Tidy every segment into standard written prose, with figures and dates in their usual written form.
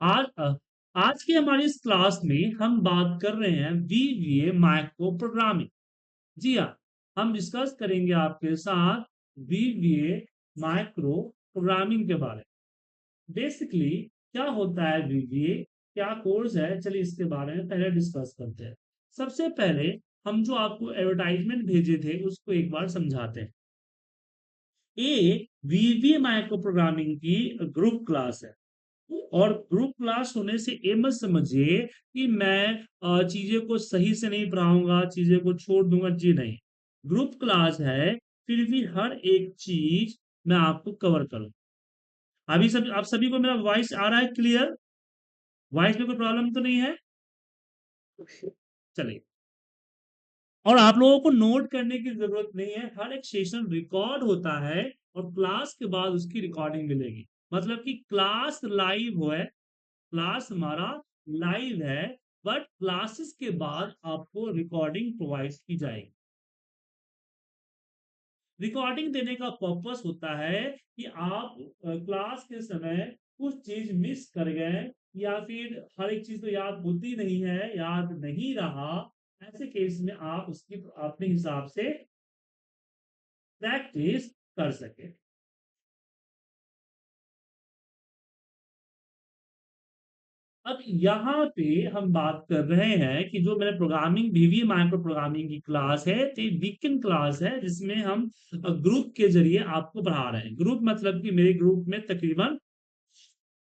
आज आज की हमारी इस क्लास में हम बात कर रहे हैं वीवीए माइक्रो प्रोग्रामिंग। जी हाँ, हम डिस्कस करेंगे आपके साथ वीवीए माइक्रो प्रोग्रामिंग के बारे में। बेसिकली क्या होता है वीवीए, क्या कोर्स है, चलिए इसके बारे में पहले डिस्कस करते हैं। सबसे पहले हम जो आपको एडवर्टाइजमेंट भेजे थे उसको एक बार समझाते हैं। ये वीवीए माइक्रो प्रोग्रामिंग की ग्रुप क्लास है। और ग्रुप क्लास होने से ये मत समझिए कि मैं चीजें को सही से नहीं पढ़ाऊंगा, चीजें को छोड़ दूंगा, जी नहीं। ग्रुप क्लास है, फिर भी हर एक चीज मैं आपको कवर करूँ। अभी सब आप सभी को मेरा वॉइस आ रहा है क्लियर? वॉइस में कोई प्रॉब्लम तो नहीं है? चलिए। और आप लोगों को नोट करने की जरूरत नहीं है, हर एक सेशन रिकॉर्ड होता है और क्लास के बाद उसकी रिकॉर्डिंग मिलेगी। मतलब कि क्लास लाइव है, क्लास हमारा लाइव है, बट क्लासेस के बाद आपको रिकॉर्डिंग प्रोवाइड की जाएगी। रिकॉर्डिंग देने का पर्पस होता है कि आप क्लास के समय कुछ चीज मिस कर गए, या फिर हर एक चीज तो याद होती नहीं है, याद नहीं रहा, ऐसे केस में आप उसकी अपने हिसाब से प्रैक्टिस कर सके। अब यहाँ पे हम बात कर रहे हैं कि जो मेरे प्रोग्रामिंग वीवी माइक्रो प्रोग्रामिंग की क्लास है, तो वीकेंड क्लास है जिसमें हम ग्रुप के जरिए आपको पढ़ा रहे हैं। ग्रुप मतलब कि मेरे ग्रुप में तकरीबन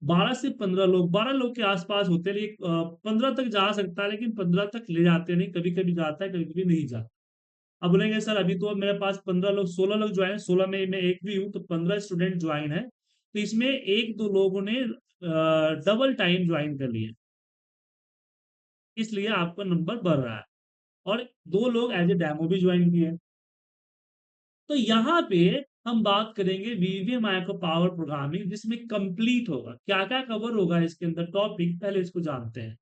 12 से 15 लोग, 12 लोग के आसपास होते हैं, लेकिन 15 तक जा सकता है, लेकिन 15 तक ले जाते नहीं, कभी कभी जाता है, कभी कभी नहीं जाता। अब बोलेंगे सर अभी तो मेरे पास 15 लोग, 16 लोग ज्वाइन, 16 में मैं एक भी हूँ, तो 15 स्टूडेंट ज्वाइन है। तो इसमें एक दो लोगों ने डबल टाइम ज्वाइन कर लिया, इसलिए आपका नंबर बढ़ रहा है। और दो लोग एज ए डेमो भी ज्वाइन किए। तो यहाँ पे हम बात करेंगे वीवीए माइक्रो पावर प्रोग्रामिंग, जिसमें कंप्लीट होगा। क्या क्या कवर होगा इसके अंदर टॉपिक, पहले इसको जानते हैं।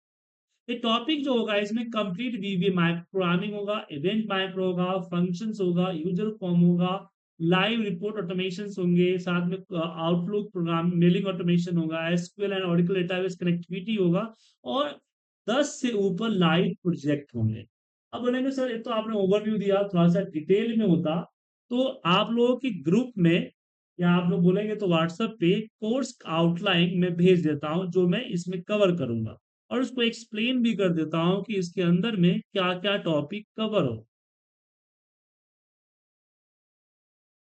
ये टॉपिक जो होगा इसमें कंप्लीट वीवीए माइक्रो प्रोग्रामिंग होगा, इवेंट माइक्रो होगा, फंक्शंस होगा, यूजर फॉर्म होगा, लाइव रिपोर्ट ऑटोमेशन होंगे, साथ में आउटलुक प्रोग्राम मेलिंग ऑटोमेशन होगा, SQL and oracle database connectivity होगा, और 10 से ऊपर लाइव प्रोजेक्ट होंगे। अब बोलेंगे सर ये तो आपने ओवरव्यू दिया, थोड़ा सा डिटेल में होता तो आप लोगों की ग्रुप में, या आप लोग बोलेंगे तो व्हाट्सएप पे कोर्स आउटलाइन में भेज देता हूं, जो मैं इसमें कवर करूंगा, और उसको एक्सप्लेन भी कर देता हूं कि इसके अंदर में क्या क्या टॉपिक कवर हो।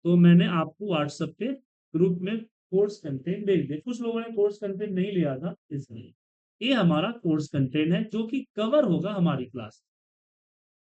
तो मैंने आपको व्हाट्सएप पे ग्रुप में कोर्स कंटेंट भेज दिया। कुछ लोगों ने कोर्स कंटेंट नहीं लिया था, इसलिए ये हमारा कोर्स कंटेंट है जो कि कवर होगा हमारी क्लास।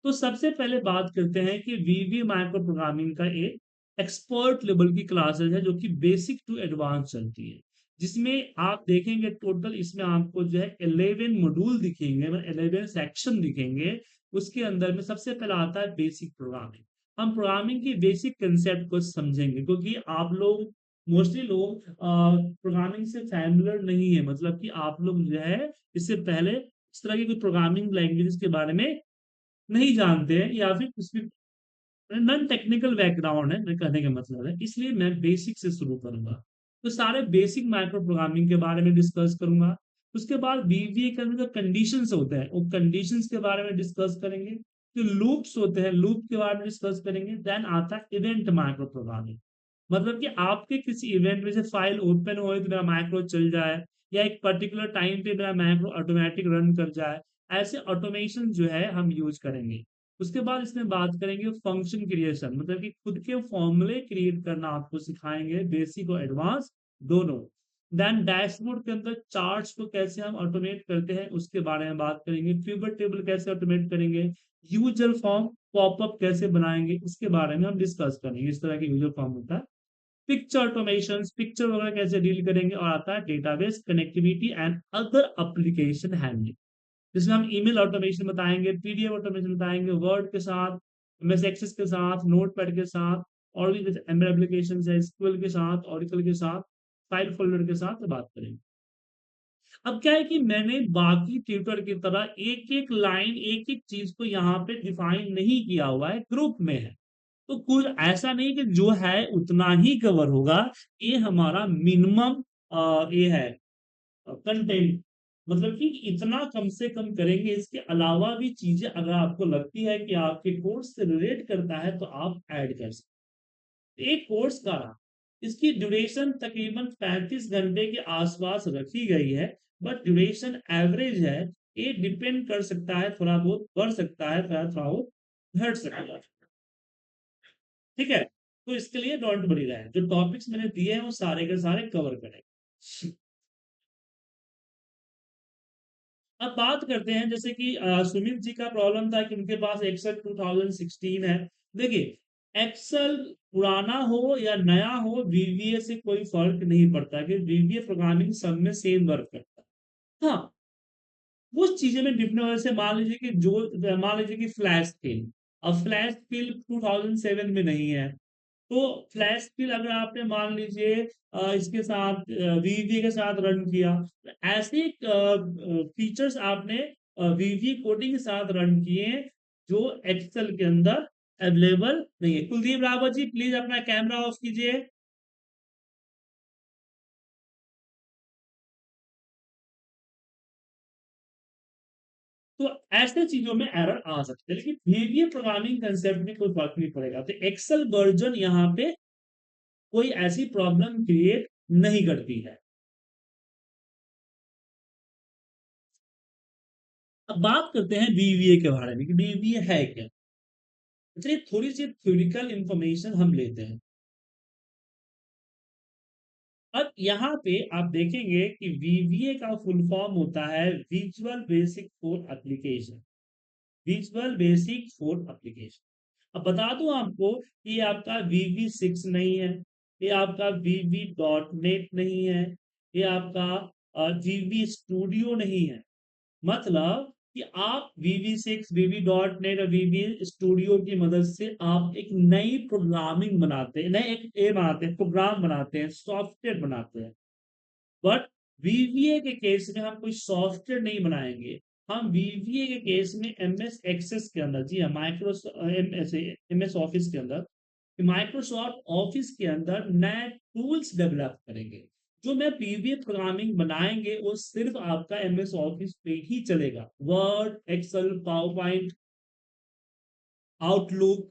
तो सबसे पहले बात करते हैं कि वीवी माइक्रो प्रोग्रामिंग का एक एक्सपर्ट लेवल की क्लासेस है, जो कि बेसिक टू एडवांस चलती है, जिसमें आप देखेंगे टोटल इसमें आपको जो है 11 मॉड्यूल दिखेंगे, मतलब 11 सेक्शन दिखेंगे। उसके अंदर में सबसे पहला आता है बेसिक प्रोग्रामिंग। हम प्रोग्रामिंग की बेसिक कंसेप्ट को समझेंगे, क्योंकि आप लोग मोस्टली लोग प्रोग्रामिंग से फैमिलियर नहीं है, मतलब कि आप लोग जो है इससे पहले इस तरह की कोई प्रोग्रामिंग लैंग्वेज के बारे में नहीं जानते हैं, या फिर उसमें नॉन टेक्निकल बैकग्राउंड है, मैं कहने का मतलब है, इसलिए मैं बेसिक से शुरू करूंगा। तो सारे बेसिक माइक्रो प्रोग्रामिंग के बारे में डिस्कस करूंगा। उसके बाद बीवीए के अंदर जो कंडीशंस होते हैं, वो कंडीशंस के बारे में डिस्कस करेंगे। जो लूप्स होते हैं, लूप के बारे में डिस्कस करेंगे। देन आता है इवेंट माइक्रो प्रोग्रामिंग, मतलब कि आपके किसी इवेंट में से फाइल ओपन हो तो मेरा माइक्रो चल जाए, या एक पर्टिकुलर टाइम पे मेरा माइक्रो ऑटोमेटिक रन कर जाए, ऐसे ऑटोमेशन जो है हम यूज करेंगे। उसके बाद इसमें बात करेंगे फंक्शन क्रिएशन, मतलब कि खुद के फॉर्मूले क्रिएट करना आपको सिखाएंगे, बेसिक और एडवांस दोनों। देन डैशबोर्ड के अंदर चार्ट्स को कैसे हम ऑटोमेट करते हैं उसके बारे में बात करेंगे। पिवट टेबल कैसे ऑटोमेट करेंगे, यूजर फॉर्म पॉपअप कैसे बनाएंगे, इसके बारे में हम डिस्कस करेंगे। इस तरह के यूजर फॉर्म होता है। पिक्चर ऑटोमेशन, पिक्चर वगैरह कैसे डील करेंगे, और आता है database connectivity and other application handling, जिसमें हम ईमेल ऑटोमेशन बताएंगे, पीडीएफ ऑटोमेशन बताएंगे, वर्ड के साथ, एमएस एक्सेस के साथ, नोटपैड के साथ, और भी जैसे एमएल एप्लीकेशन है, एसक्यूएल के साथ, ऑरिकल के साथ, फाइल फोल्डर के साथ बात करेंगे। अब क्या है कि मैंने बाकी ट्यूटर की तरह एक एक लाइन, एक एक चीज को यहाँ पे डिफाइन नहीं किया हुआ है, ग्रुप में है। तो कुछ ऐसा नहीं कि जो है उतना ही कवर होगा, ये हमारा मिनिमम ये है कंटेंट, मतलब कि इतना कम से कम करेंगे। इसके अलावा भी चीजें अगर आपको लगती है कि आपके कोर्स से रिलेट करता है तो आप ऐड कर सकते। एक कोर्स का इसकी ड्यूरेशन तकरीबन 35 घंटे के आसपास रखी गई है, बट ड्यूरेशन एवरेज है। ये डिपेंड कर सकता है, थोड़ा बहुत बढ़ सकता है, थोड़ा थोड़ा बहुत घट सकता है। ठीक है, तो इसके लिए डोंट वरी रहे, जो टॉपिक्स मैंने दिए हैं वो सारे के सारे कवर करें। अब बात करते हैं, जैसे कि सुमित जी का प्रॉब्लम था कि उनके पास एक्सेल 2016 है। देखिए, एक्सेल पुराना हो या नया हो, वीवीए से कोई फर्क नहीं पड़ता, कि वीवीए प्रोग्रामिंग सब में सेम वर्क करता है। हाँ, वो चीजें में डिफरेंट वजह से, मान लीजिए कि फ्लैश फिल, अब फ्लैश फिल 2007 में नहीं है, तो फ्लैश फिल अगर आपने मान लीजिए इसके साथ वीवी के साथ रन किया, तो ऐसे फीचर्स आपने वीवी कोडिंग के साथ रन किए जो एक्सेल के अंदर अवेलेबल नहीं है। कुलदीप रावत जी प्लीज अपना कैमरा ऑफ कीजिए। तो ऐसे चीजों में एरर आ सकते हैं, लेकिन वीवी प्रोग्रामिंग कंसेप्ट में कोई फर्क नहीं पड़ेगा। तो एक्सेल वर्जन यहाँ पे कोई ऐसी प्रॉब्लम क्रिएट नहीं करती है। अब बात करते हैं बीवीए के बारे में कि बीवीए है क्या। चलिए थोड़ी सी थ्योरिकल इंफॉर्मेशन हम लेते हैं। अब यहाँ पे आप देखेंगे कि वीवीए का फुल फॉर्म होता है visual basic for application. Visual basic for application. अब बता दूं आपको कि ये आपका वीवी 6 नहीं है, ये आपका वीवी डॉट नेट नहीं है, ये आपका वीवी स्टूडियो नहीं है। मतलब कि आप VB6, VB.NET और VB स्टूडियो की मदद से आप एक नई प्रोग्रामिंग बनाते हैं, नए एक ए बनाते हैं, प्रोग्राम बनाते हैं, सॉफ्टवेयर बनाते हैं। बट VBA के केस में हम कोई सॉफ्टवेयर नहीं बनाएंगे। हम VBA के केस में MS एक्सेस के अंदर, जी हाँ, MS ऑफिस के अंदर, माइक्रोसॉफ्ट ऑफिस के अंदर नए टूल्स डेवलप करेंगे। जो मैं पीवीए प्रोग्रामिंग बनाएंगे वो सिर्फ आपका एमएस ऑफिस पे ही चलेगा। Word, Excel, PowerPoint, Outlook,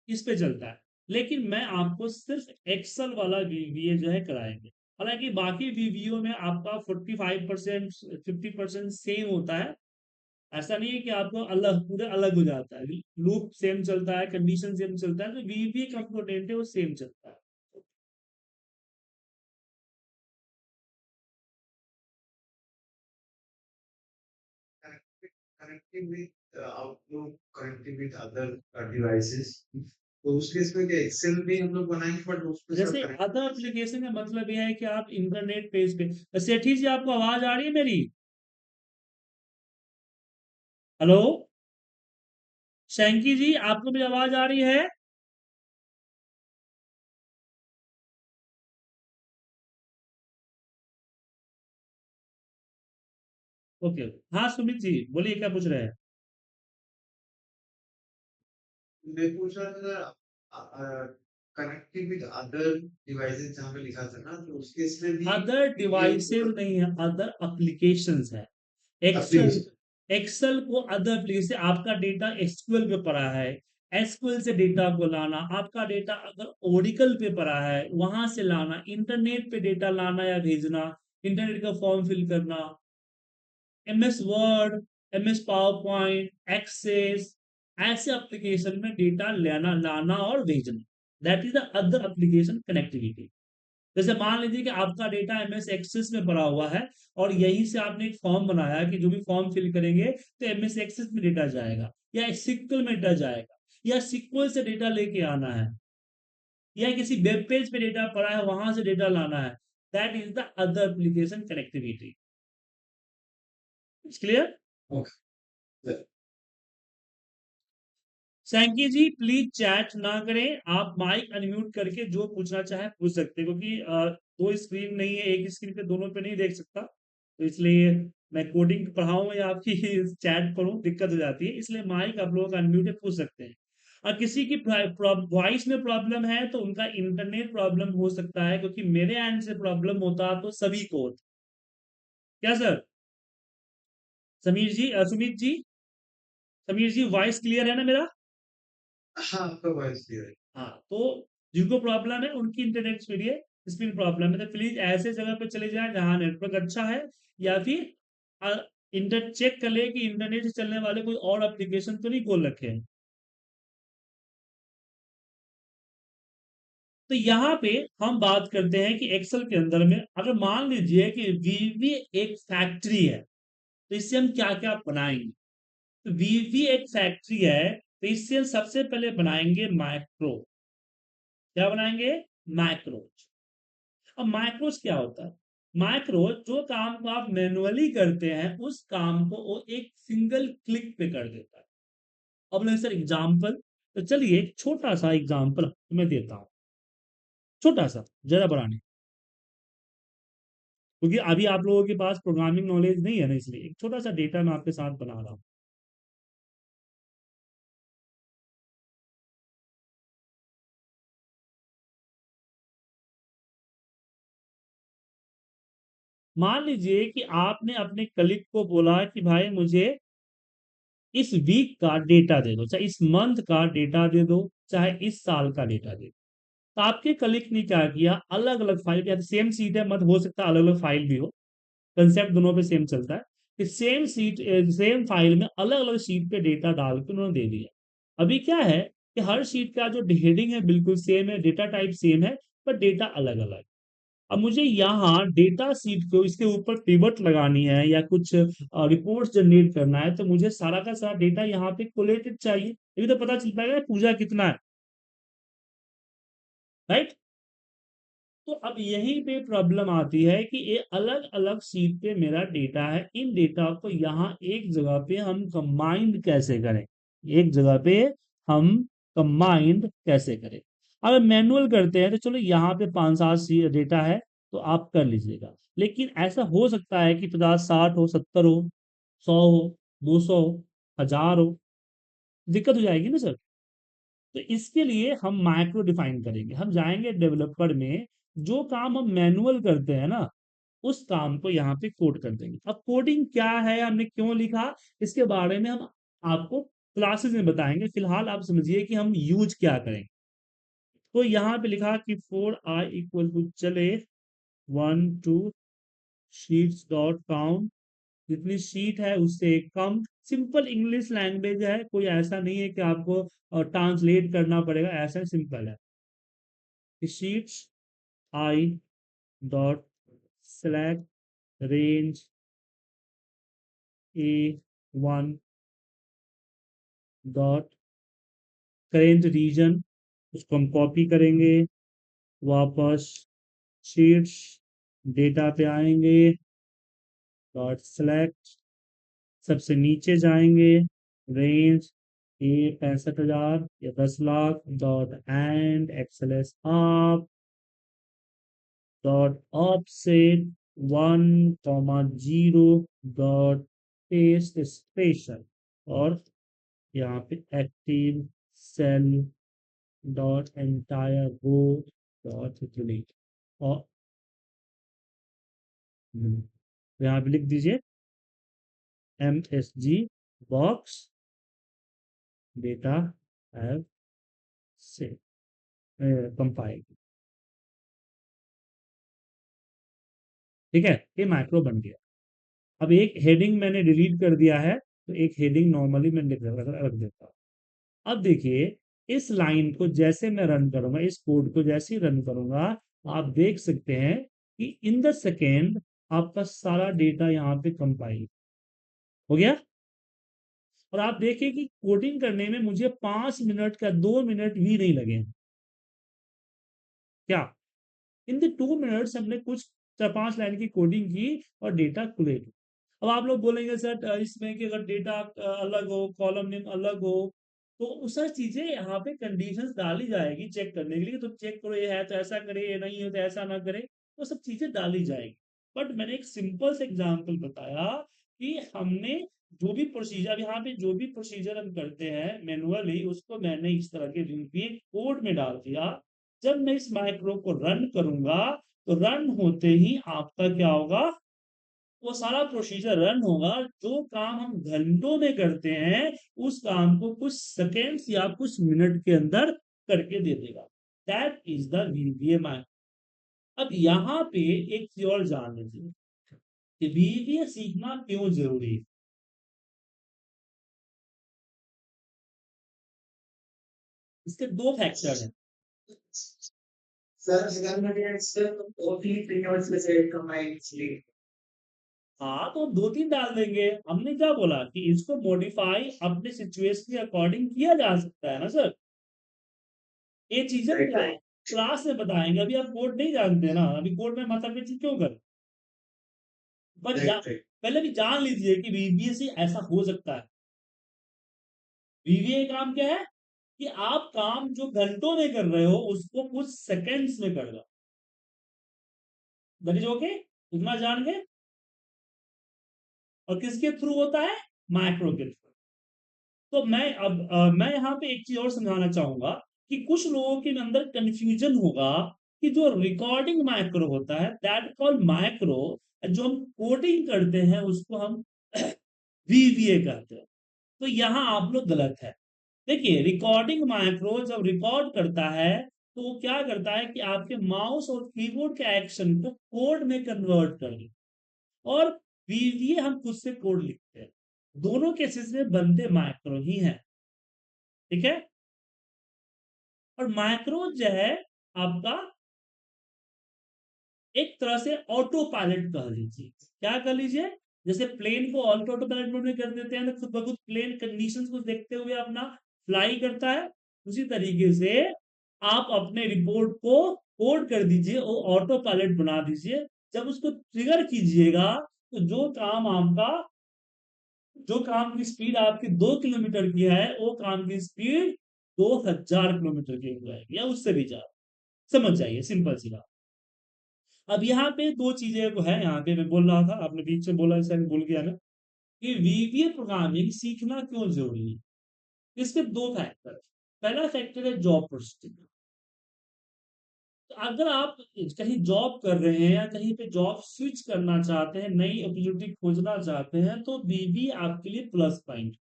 इस पे चलता है। लेकिन मैं आपको सिर्फ एक्सेल वाला वीवीए जो है कराएंगे। हालांकि बाकी वीवीओ में आपका 45% 50% सेम होता है। ऐसा नहीं है कि आपको अलग पूरा अलग हो जाता है, लूप सेम चलता है, कंडीशन सेम चलता है, तो वीवीए कंपोनेंट है वो सेम चलता है। connecting with Outlook, connecting with other devices. तो उस केस में क्या एक्सेल भी हम लोग बनाएंगे बट उसके साथ जैसे कनेक्ट। अदर एप्लीकेशन का मतलब यह है कि आप इंटरनेट पेज पे, सेठी जी आपको आवाज आ रही है मेरी? हेलो, शैंकी जी आपको मेरी आवाज आ रही है? ओके, हाँ सुमित जी बोलिए, क्या पूछ रहे हैं? मैं पूछ रहा था कनेक्टिंग विद अदर डिवाइसेस जहाँ पे लिखा था ना तो उस केस में भी अदर ये डिवाइसेस नहीं है, अदर एप्लीकेशंस है। Excel, application. एक्सेल को अदर एप्लीकेशन, आपका डेटा एसक्यूएल पे पड़ा है, एसक्यूएल से डेटा को लाना, आपका डेटा अगर ओरिकल पे पड़ा है वहां से लाना, इंटरनेट पे डेटा लाना या भेजना, इंटरनेट का फॉर्म फिल करना, MS Word, MS PowerPoint, Access, ऐसे एप्लीकेशन में डेटा लेना, लाना और भेजना, that is the other application connectivity. जैसे मान लीजिए कि आपका डेटा MS एक्सेस में पड़ा हुआ है और यहीं से आपने एक फॉर्म बनाया कि जो भी फॉर्म फिल करेंगे तो MS एक्सेस में डेटा जाएगा, या सिक्वल में डेटा जाएगा, या सिक्वल से डेटा लेके आना है, या किसी वेब पेज पे डेटा पड़ा है वहां से डेटा लाना है, that is the other application connectivity. Clear? Okay. Sanki ji please chat ना करें, आप माइक अनम्यूट करके जो पूछना चाहे पूछ सकते हैं, क्योंकि दो स्क्रीन नहीं है, एक स्क्रीन पे दोनों पे नहीं देख सकता, तो इसलिए मैं कोडिंग पढ़ाऊं या आपकी चैट पढ़ूं दिक्कत हो जाती है, इसलिए माइक आप लोगों का अनम्यूट है, पूछ सकते हैं। और किसी की वॉइस में प्रॉब्लम है तो उनका इंटरनेट प्रॉब्लम हो सकता है, क्योंकि मेरे एंड से प्रॉब्लम होता तो सभी को होता। क्या सर? समीर जी, सुमित जी, समीर जी, वॉइस क्लियर है ना मेरा? हाँ, आपका वॉइस क्लियर है। हाँ, तो जिनको प्रॉब्लम है उनकी इंटरनेट स्पीड प्रॉब्लम है, तो प्लीज ऐसे जगह पे चले जाएं जहां नेटवर्क अच्छा है, या फिर इंटर चेक कर ले कि इंटरनेट से चलने वाले कोई और एप्लीकेशन तो नहीं खोल रखे हैं। तो यहाँ पे हम बात करते हैं कि एक्सेल के अंदर में अगर मान लीजिए कि वीवी एक फैक्ट्री है, तो इससे हम क्या क्या बनाएंगे? तो वीवी एक फैक्ट्री है, तो इससे हम सबसे पहले बनाएंगे माइक्रो। क्या बनाएंगे? मैक्रोज। अब मैक्रोज क्या होता है? मैक्रोज जो काम को आप मैनुअली करते हैं उस काम को वो एक सिंगल क्लिक पे कर देता है। अब ले सर एग्जाम्पल, तो चलिए एक छोटा सा एग्जाम्पल मैं देता हूं, छोटा सा, ज्यादा बड़ा नहीं, क्योंकि अभी आप लोगों के पास प्रोग्रामिंग नॉलेज नहीं है ना, इसलिए एक छोटा सा डेटा मैं आपके साथ बना रहा हूं। मान लीजिए कि आपने अपने कलीग को बोला कि भाई मुझे इस वीक का डेटा दे दो, चाहे इस मंथ का डेटा दे दो, चाहे इस साल का डेटा दे दो। तो आपके कलीग ने क्या किया, अलग अलग फाइल, या सेम सीट है, मत हो सकता अलग अलग फाइल भी हो, कंसेप्ट दोनों पे सेम चलता है, कि सेम सीट सेम फाइल में अलग अलग शीट पे डेटा डाल के उन्होंने दे दिया। अभी क्या है कि हर शीट का जो हेडिंग है बिल्कुल सेम है, डेटा टाइप सेम है, पर डेटा अलग अलग। अब मुझे यहाँ डेटा सीट को इसके ऊपर पिवट लगानी है या कुछ रिपोर्ट जनरेट करना है, तो मुझे सारा का सारा डेटा यहाँ पे कोलेटेड चाहिए, ये भी तो पता चल पाएगा पूजा कितना है, राइट? तो अब यहीं पे प्रॉब्लम आती है कि ये अलग अलग सीट पे मेरा डेटा है, इन डेटा को यहाँ एक जगह पे हम कंबाइंड कैसे करें, एक जगह पे हम कंबाइंड कैसे करें? अगर मैनुअल करते हैं तो चलो यहाँ पे 5-7 डेटा है, तो आप कर लीजिएगा, लेकिन ऐसा हो सकता है कि 50-60 हो, 70 हो, 100 हो, 200 हो, 1000 हो, दिक्कत हो जाएगी ना सर। तो इसके लिए हम माइक्रो डिफाइन करेंगे, हम जाएंगे डेवलपर में, जो काम हम मैनुअल करते हैं ना उस काम को यहाँ पे कोड कर देंगे। अब कोडिंग क्या है, हमने क्यों लिखा, इसके बारे में हम आपको क्लासेस में बताएंगे, फिलहाल आप समझिए कि हम यूज क्या करेंगे। तो यहाँ पे लिखा कि फोर आई इक्वल टू चले 1 2 शीट्स डॉट काउंट, जितनी शीट है उससे एक कम। सिंपल इंग्लिश लैंग्वेज है, कोई ऐसा नहीं है कि आपको ट्रांसलेट करना पड़ेगा, ऐसा सिंपल है। Sheets I dot select range A1 dot current region, उसको हम कॉपी करेंगे, वापस शीट्स डेटा पे आएंगे, डॉट सेलेक्ट, सबसे नीचे जाएंगे, रेंज ए 65,000 या 10 लाख, डॉट एंड एक्सएलएस आप, dot offset 1,0 dot paste special, और यहाँ पे active cell dot entire row dot delete, और यहाँ पे लिख दीजिए MSG बॉक्स डेटा हैव से कंपाइल। ठीक है, ये माइक्रो बन गया। अब एक हेडिंग मैंने डिलीट कर दिया है, तो एक हेडिंग नॉर्मली मैं रख देता हूँ। अब देखिए, इस लाइन को जैसे मैं रन करूंगा, इस कोड को जैसे ही रन करूंगा, आप देख सकते हैं कि इन द सेकेंड आपका सारा डेटा यहाँ पे कंपाइल हो गया। और आप देखिए कि कोडिंग करने में मुझे 5 मिनट का 2 मिनट भी नहीं लगे। क्या इन द 2 मिनट्स हमने कुछ 4-5 लाइन की कोडिंग की और डेटा क्रिएट। अब आप लोग बोलेंगे सर इसमें कि अगर डेटा अलग हो, कॉलम नेम अलग हो, तो उस सारी चीजें यहाँ पे कंडीशंस डाली जाएगी चेक करने के लिए, तो चेक करो ये है तो ऐसा करे, ये नहीं है तो ऐसा ना करे, वो सब चीजें डाली जाएगी। बट मैंने एक सिंपल से एग्जांपल बताया कि हमने जो भी प्रोसीजर, यहाँ पे जो भी प्रोसीजर हम करते हैं मैनुअली, उसको मैंने इस तरह के कोड में डाल दिया। जब मैं इस माइक्रो को रन करूंगा, तो रन होते ही आपका क्या होगा, वो सारा प्रोसीजर रन होगा। जो काम हम घंटों में करते हैं उस काम को कुछ सेकेंड्स या कुछ मिनट के अंदर करके दे देगा। That is the वीवीए। अब यहाँ पे एक चीज और जान लीजिए कि वीवीए सीखना क्यों जरूरी है। इसके दो फैक्टर हैं। Sir, regarding only 3 hours with combined sleep. हाँ तो दो तीन डाल देंगे। हमने क्या बोला कि इसको मॉडिफाई अपने सिचुएशन के अकॉर्डिंग किया जा सकता है ना सर। ये चीजें Right, right. क्लास में बताएंगे, अभी आप कोड नहीं जानते ना, अभी कोड में माथा पीछी क्यों कर। पर Right, right. पहले भी जान लीजिए कि वीवीए ऐसा हो सकता है। वीवीए काम क्या है कि आप काम जो घंटों में कर रहे हो उसको कुछ सेकंड्स में कर दो। दैट इज ओके, इतना जान गए। और किसके थ्रू होता है, माइक्रो के थ्रू। तो मैं यहाँ पे एक चीज और समझाना चाहूंगा कि कुछ लोगों के अंदर कंफ्यूजन होगा कि जो रिकॉर्डिंग माइक्रो होता है दैट कॉल्ड माइक्रो, जो हम कोडिंग करते हैं उसको हम वीवीए कहते हैं। तो यहाँ आप लोग गलत है। देखिए रिकॉर्डिंग माइक्रो जब रिकॉर्ड करता है तो वो क्या करता है कि आपके माउस और कीबोर्ड के एक्शन को कोड में कन्वर्ट कर दे। और वीवीए हम खुद से कोड लिखते हैं। दोनों केसेस में बनते माइक्रो ही हैं। ठीक है। और माइक्रो जो है आपका एक तरह से ऑटो पायलट कह लीजिए। क्या कर लीजिए, जैसे प्लेन को ऑटो पायलट मोड में कर देते हैं तो खुद ब खुद प्लेन कंडीशंस को देखते हुए अपना फ्लाई करता है। उसी तरीके से आप अपने रिपोर्ट को कोड कर दीजिए और ऑटो पायलट बना दीजिए। जब उसको ट्रिगर कीजिएगा तो जो काम की स्पीड आपकी 2 किलोमीटर की है वो काम की स्पीड 2000 किलोमीटर की हो जाएगी या उससे भी ज्यादा। समझ जाइए, सिंपल सी बात। अब यहाँ पे दो चीजें तो है, यहाँ पे मैं बोल रहा था, आपने बीच में बोला शायद भूल गया ना, कि वीवीए प्रोग्रामिंग सीखना क्यों जरूरी है। इसके दो फैक्टर। पहला फैक्टर है जॉब पर्सपेक्टिव। तो अगर आप कहीं जॉब कर रहे हैं या कहीं पे जॉब स्विच करना चाहते हैं, नई अपॉर्चुनिटी खोजना चाहते हैं, तो बीवीए आपके लिए प्लस पॉइंट।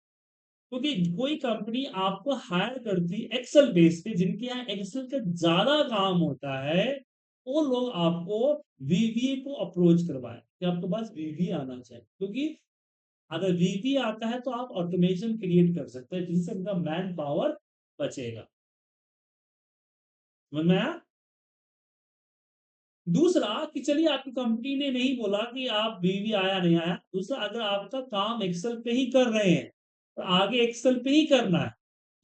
क्योंकि कोई कंपनी आपको हायर करती एक्सेल बेस पे, जिनके यहाँ एक्सेल का ज्यादा काम होता है, वो लोग आपको वीवीए को अप्रोच करवाए कि आपके पास वीवीए आना चाहिए। क्योंकि अगर वीवीए आता है तो आप ऑटोमेशन क्रिएट कर सकते हैं जिससे उनका मैन पावर बचेगा। समझ में आया। दूसरा कि चलिए आपकी कंपनी ने नहीं बोला कि आप वीवीए आया नहीं आया, दूसरा अगर आपका काम एक्सेल पे ही कर रहे हैं तो आगे एक्सेल पे ही करना है,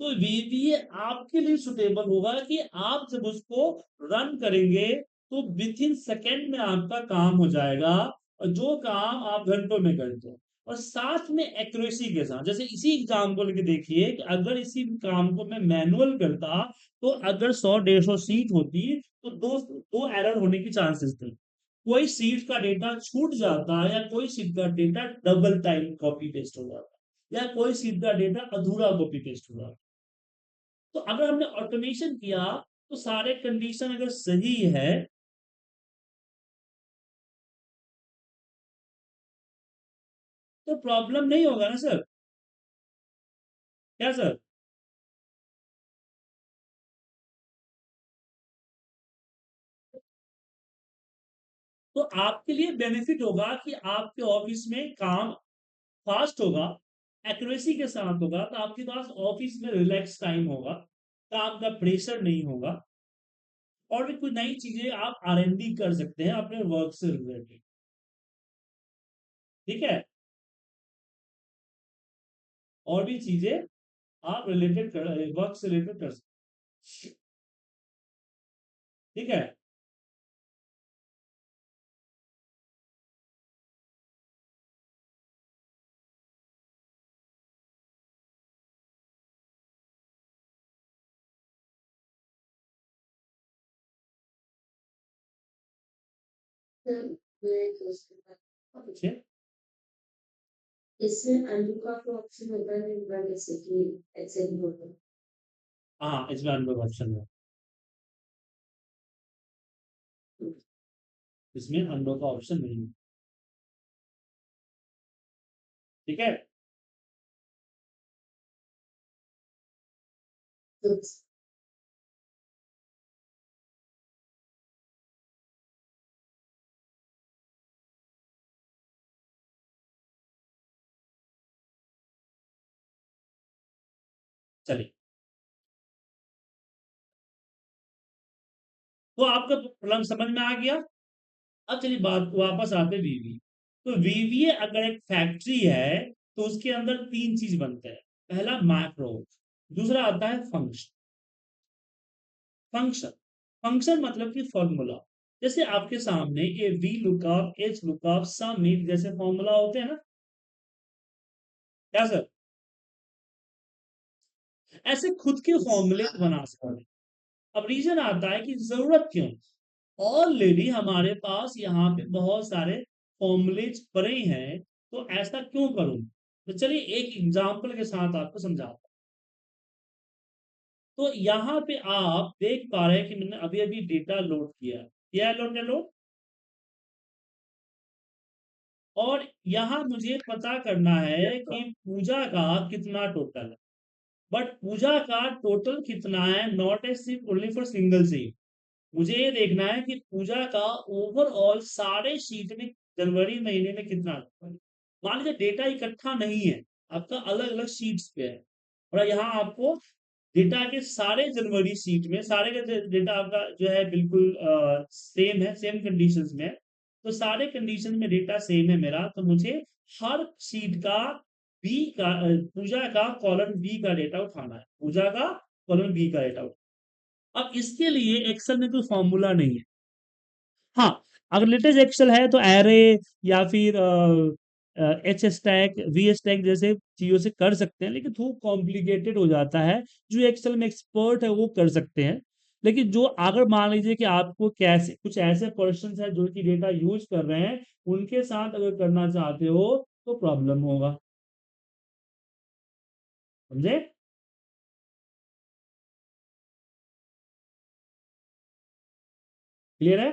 तो वीवीए आपके लिए सुटेबल होगा कि आप जब उसको रन करेंगे तो विथ इन सेकेंड में आपका काम हो जाएगा। और जो काम आप घंटों में करते हो और साथ में एक्यूरेसी के साथ, जैसे इसी एग्जाम्पल के देखिए कि अगर इसी काम को मैं मैनुअल करता तो अगर 100 150 सीट होती तो दो दो एरर होने की चांसेस थे। कोई सीट का डेटा छूट जाता या कोई सीट का data double time copy paste हो जाता या कोई सीट का डेटा अधूरा कॉपी पेस्ट हो जाता। तो अगर हमने ऑटोमेशन किया तो सारे कंडीशन अगर सही है तो प्रॉब्लम नहीं होगा ना सर। क्या सर। तो आपके लिए बेनिफिट होगा कि आपके ऑफिस में काम फास्ट होगा, एक्यूरेसी के साथ होगा, तो आपके पास ऑफिस में रिलैक्स टाइम होगा, काम का प्रेशर नहीं होगा। और भी कुछ नई चीजें आप आरएनडी कर सकते हैं अपने वर्क से रिलेटेड। ठीक है। और भी चीजें आप रिलेटेड कर वर्क से रिलेटेड कर सकते। ठीक है। पूछिए। इसमें अनडू का तो ऑप्शन होता है ना, जैसे कि एक्सेल में होता है। हाँ इसमें अनलॉक ऑप्शन है। इसमें अनलॉक का ऑप्शन नहीं है। ठीक है। चलिए, तो आपका प्रॉब्लम समझ में आ गया। अब चलिए बात वापस आते वीवी। तो वीवीए अगर एक फैक्ट्री है तो उसके अंदर तीन चीज बनते हैं। पहला मैक्रो, दूसरा आता है फंक्शन। फंक्शन फंक्शन मतलब कि फॉर्मूला। जैसे आपके सामने ये V lookup, H lookup, sum if जैसे फॉर्मूला होते हैं ना, क्या सर, ऐसे खुद के फॉर्मूले बना सकते हैं। अब रीजन आता है कि जरूरत क्यों, ऑलरेडी हमारे पास यहाँ पे बहुत सारे फॉर्मूलेज पड़े हैं, तो ऐसा क्यों करूं। तो चलिए एक एग्जांपल के साथ आपको समझाता हूं। तो यहाँ पे आप देख पा रहे हैं कि मैंने अभी अभी डेटा लोड किया है लोड। और यहाँ मुझे पता करना है कि पूजा का कितना टोटल है। बट पूजा का टोटल कितना है, नॉट ए सिर्फ ओनली फॉर सिंगल सीट। मुझे ये देखना है कि पूजा का ओवरऑल सारे शीट में जनवरी महीने में कितना है। मान लीजिए डेटा इकट्ठा नहीं है, आपका अलग अलग शीट्स पे है, और यहाँ आपको डेटा के सारे जनवरी शीट में सारे का डेटा आपका जो है बिल्कुल सेम है, सेम कंडीशंस में है। तो सारे कंडीशन में डेटा सेम है मेरा, तो मुझे हर शीट का बी का पूजा का कॉलम बी का डेटा उठाना है, पूजा का कॉलम बी का डेटा। अब इसके लिए एक्सेल में कोई फॉर्मूला नहीं है। हाँ, अगर लेटेस्ट एक्सेल है तो एरे या फिर एच स्टैक, वी स्टैक जैसे चीजों से कर सकते हैं, लेकिन थोड़ा कॉम्प्लिकेटेड हो जाता है। जो एक्सेल में एक्सपर्ट है वो कर सकते हैं, लेकिन जो अगर मान लीजिए कि आपको कैसे कुछ ऐसे पर्सन है जो कि डेटा यूज कर रहे हैं, उनके साथ अगर करना चाहते हो तो प्रॉब्लम होगा। समझे। क्लियर है।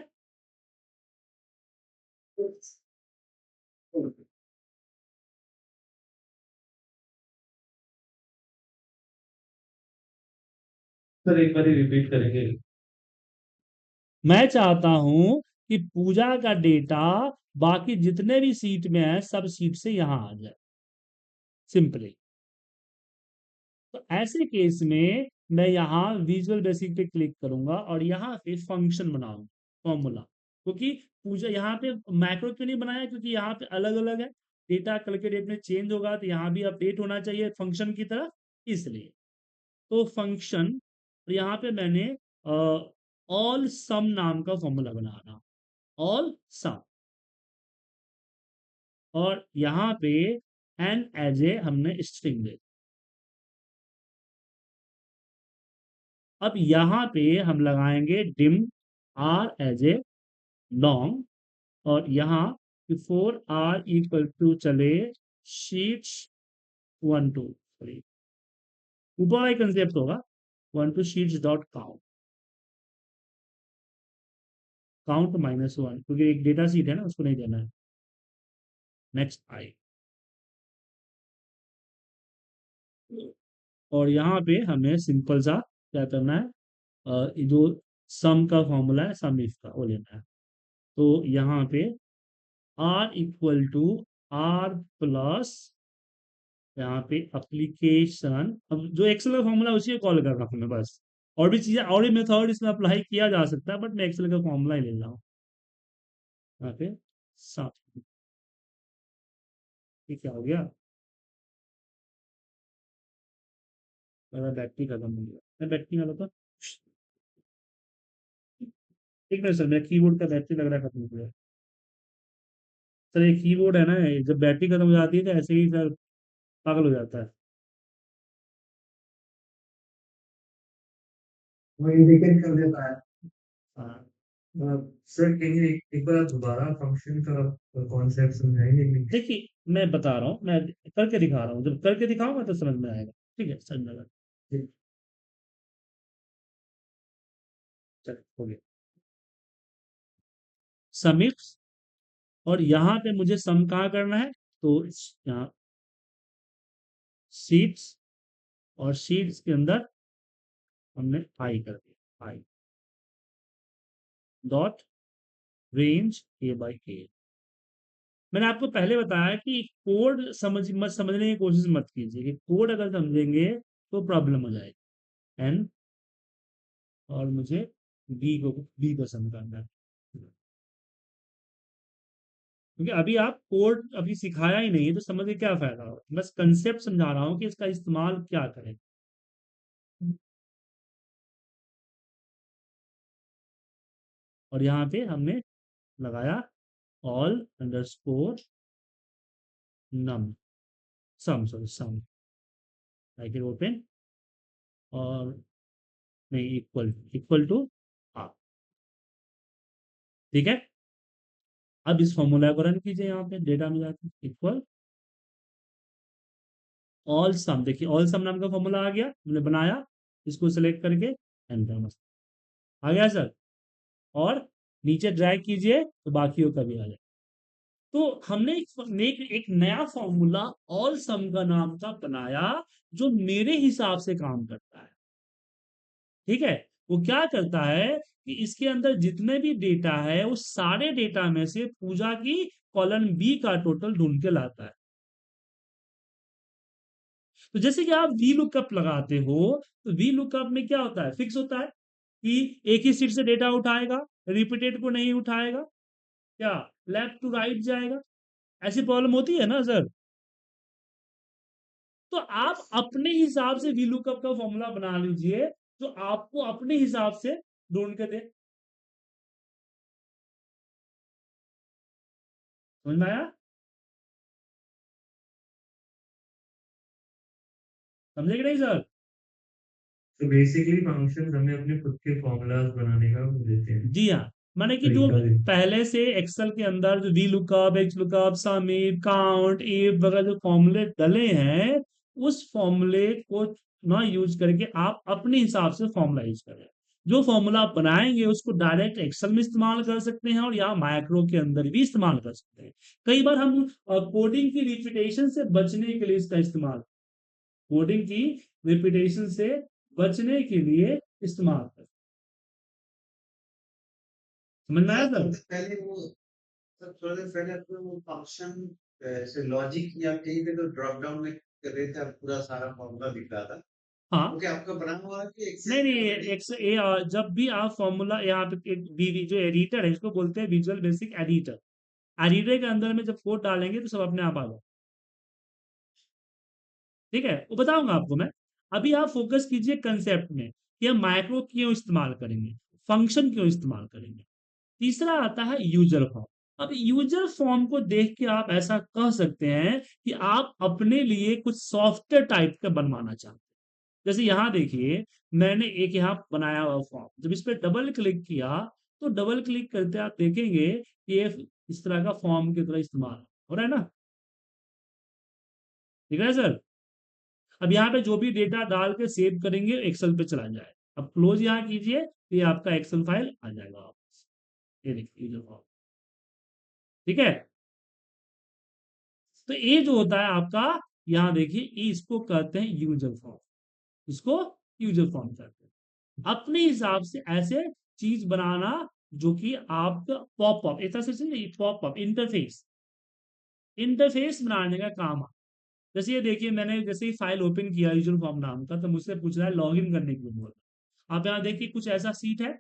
सर एक बार रिपीट करेंगे। मैं चाहता हूं कि पूजा का डेटा बाकी जितने भी सीट में है सब सीट से यहां आ जाए, सिंपली। तो ऐसे केस में मैं यहाँ विजुअल बेसिक पे क्लिक करूंगा और यहाँ पे फंक्शन बनाऊंगा, फॉर्मूला। क्योंकि पूजा यहाँ पे मैक्रो क्यों नहीं बनाया, क्योंकि यहाँ पे अलग अलग है, डेटा कल के डेट में चेंज होगा तो यहाँ भी अपडेट होना चाहिए फंक्शन की तरह, इसलिए। तो फंक्शन, यहाँ पे मैंने ऑल सम नाम का फॉर्मूला बनाना, ऑल सम। और यहाँ पे एन एज ए हमने स्ट्रिंग दे। अब यहाँ पे हम लगाएंगे dim R as a long, और यहाँ फोर आर इक्वल टू चले शीट्स वन टू, सॉरी ऊपर वाला कंसेप्ट होगा, one two sheets dot count, count minus one, क्योंकि एक डेटा शीट है ना उसको नहीं देना है। नेक्स्ट आई, और यहाँ पे हमें सिंपल सा क्या करना है, जो सम का फॉर्मूला है सम इफ का वो लेना है। तो यहाँ पे R equal to R plus, यहाँ पे एप्लीकेशन, अब जो एक्सेल का फॉर्मूला उसी को कॉल कर रहा हूँ मैं बस। और भी चीजें और भी मेथड इसमें अप्लाई किया जा सकता है, बट मैं एक्सेल का फॉर्मूला ही ले रहा हूँ यहाँ पे। सात, ये क्या हो गया, मेरा बैटरी खत्म हो गया, मैं बैटरी वाला था। एक मिनट सर, मेरा कीबोर्ड का बैटरी लग रहा है खत्म हो गया। सर ये कीबोर्ड है ना, जब बैटरी खत्म हो जाती है तो ऐसे ही सर पागल हो जाता है। वो इंडिकेट कर देता है। हाँ। सर कहीं एक बार दोबारा फंक्शन का कॉन्सेप्ट समझाएंगे। देखिए मैं बता रहा हूँ, मैं करके दिखा रहा हूँ, जब करके दिखाऊंगा तो समझ में आएगा। ठीक है, समझ में आएगा। ठीक, चलो हो गया समिट। और यहाँ पे मुझे सम कहाँ करना है, तो यहाँ शीट्स, और शीट्स के अंदर हमने आई कर दिया, I dot range A by A. मैंने आपको पहले बताया कि कोड समझने की कोशिश मत कीजिए, कि कोड अगर समझेंगे तो प्रॉब्लम हो जाएगी। एन, और मुझे बी को समझाना है, क्योंकि अभी आप कोड अभी सिखाया ही नहीं है, तो समझ के क्या फायदा हो। बस कंसेप्ट समझा रहा हूँ कि इसका इस्तेमाल क्या करें। और यहाँ पे हमने लगाया ऑल अंडरस्कोर नम, सम, सॉरी सम, लाइक ओपन, और नहीं, इक्वल, इक्वल टू हाफ। ठीक है, अब इस फॉर्मूला को रन कीजिए, यहाँ पे डेटा में जाके इक्वल ऑल सम। देखिए ऑल सम नाम का फॉर्मूला आ गया, हमने बनाया, इसको सिलेक्ट करके एंटर, मस्त आ गया सर। और नीचे ड्रैग कीजिए तो बाकियों का भी आ जाए। तो हमने एक नया फॉर्मूला ऑल सम का नाम का बनाया, जो मेरे हिसाब से काम करता है। ठीक है, वो क्या करता है कि इसके अंदर जितने भी डेटा है, उस सारे डेटा में से पूजा की कॉलम बी का टोटल ढूंढ के लाता है। तो जैसे कि आप वी लुकअप लगाते हो, तो वी लुकअप में क्या होता है, फिक्स होता है कि एक ही सीट से डेटा उठाएगा, रिपीटेड को नहीं उठाएगा, क्या लेफ्ट टू राइट जाएगा। ऐसी प्रॉब्लम होती है ना सर। तो आप अपने हिसाब से वी लुकअप का फॉर्मूला बना लीजिए, जो आपको अपने हिसाब से ढूंढ के दे। समझ में आया? समझे कि नहीं सर? तो बेसिकली फंक्शन हमें अपने खुद के फॉर्मूलाज बनाने का वो देते हैं, जी हाँ, माने कि जो तरीका देते हैं। पहले से एक्सेल के अंदर जो वी लुकअप, एच लुकअप, समीप, काउंट, इफ वगैरह जो फॉर्मूले डले हैं, उस फॉर्मूले को ना यूज करके आप अपने हिसाब से फॉर्मूला यूज करें। जो फॉर्मूला आप बनाएंगे उसको डायरेक्ट एक्सेल में इस्तेमाल कर सकते हैं, और या माइक्रो के अंदर भी इस्तेमाल कर सकते हैं। कई बार हम कोडिंग की रिपीटेशन से बचने के लिए इसका इस्तेमाल, कोडिंग की रिपीटेशन से बचने के लिए इस्तेमाल करते हैं। समझ में आया सर सर? थोड़ी देर पहले वो सर थोड़ी देर पहले आपने वो फंक्शन ऐसे लॉजिक या कहीं पे तो ड्रॉप डाउन में कर रहे थे, आप पूरा सारा फॉर्मूला दिख रहा था। वो हाँ, क्या आपका बना हुआ है कि नहीं एक्सेल में नहीं, ऑलरेडी? जब भी आप फॉर्मूला यहाँ पे एक जो एडिटर है, इसको बोलते हैं विजुअल बेसिक एडिटर। एडिटर के अंदर में जब कोड डालेंगे तो सब अपने आप आ जाए। ठीक है, वो बताऊंगा आपको मैं। अभी आप फोकस कीजिए कंसेप्ट में, कि हम माइक्रो क्यों इस्तेमाल करेंगे, फंक्शन क्यों इस्तेमाल करेंगे। तीसरा आता है यूजर फॉर्म। अब यूजर फॉर्म को देख के आप ऐसा कह सकते हैं कि आप अपने लिए कुछ सॉफ्टवेयर टाइप का बनवाना चाहते हैं। जैसे यहाँ देखिए, मैंने एक यहाँ बनाया हुआ फॉर्म, जब इस पर डबल क्लिक किया, तो डबल क्लिक करते आप देखेंगे कि ये इस तरह का फॉर्म की तरह इस्तेमाल हो रहा है ना। ठीक है सर? अब यहाँ पे जो भी डेटा डाल के सेव करेंगे, एक्सेल पे चला जाए। अब क्लोज यहाँ कीजिए, तो ये आपका एक्सेल फाइल आ जाएगा वापस। ये देखिए यूजर फॉर्म। ठीक है, तो ये जो होता है आपका, यहाँ देखिए, ये इसको कहते हैं यूजर फॉर्म। इसको यूजर फॉर्म कहते हैं। अपने हिसाब से ऐसे चीज बनाना, जो कि आपका पॉपअप, एक तरह से पॉपअप इंटरफेस, इंटरफेस बनाने का काम है। जैसे ये देखिए, मैंने जैसे ही फाइल ओपन किया यूजर फॉर्म नाम का, तो मुझसे पूछ रहा है लॉगिन करने के लिए बोल रहा है। आप यहाँ देखिए कुछ ऐसा सीट है,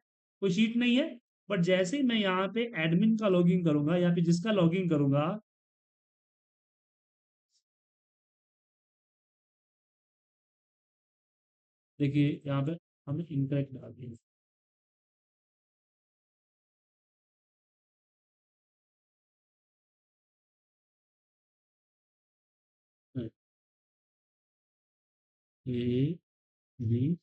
कोई शीट नहीं है। बट जैसे ही मैं यहाँ पे एडमिन का लॉगिन करूंगा, या फिर जिसका लॉगिन करूंगा, देखिए यहाँ पे हमने इनकरेक्ट डाल दिया। ए बी,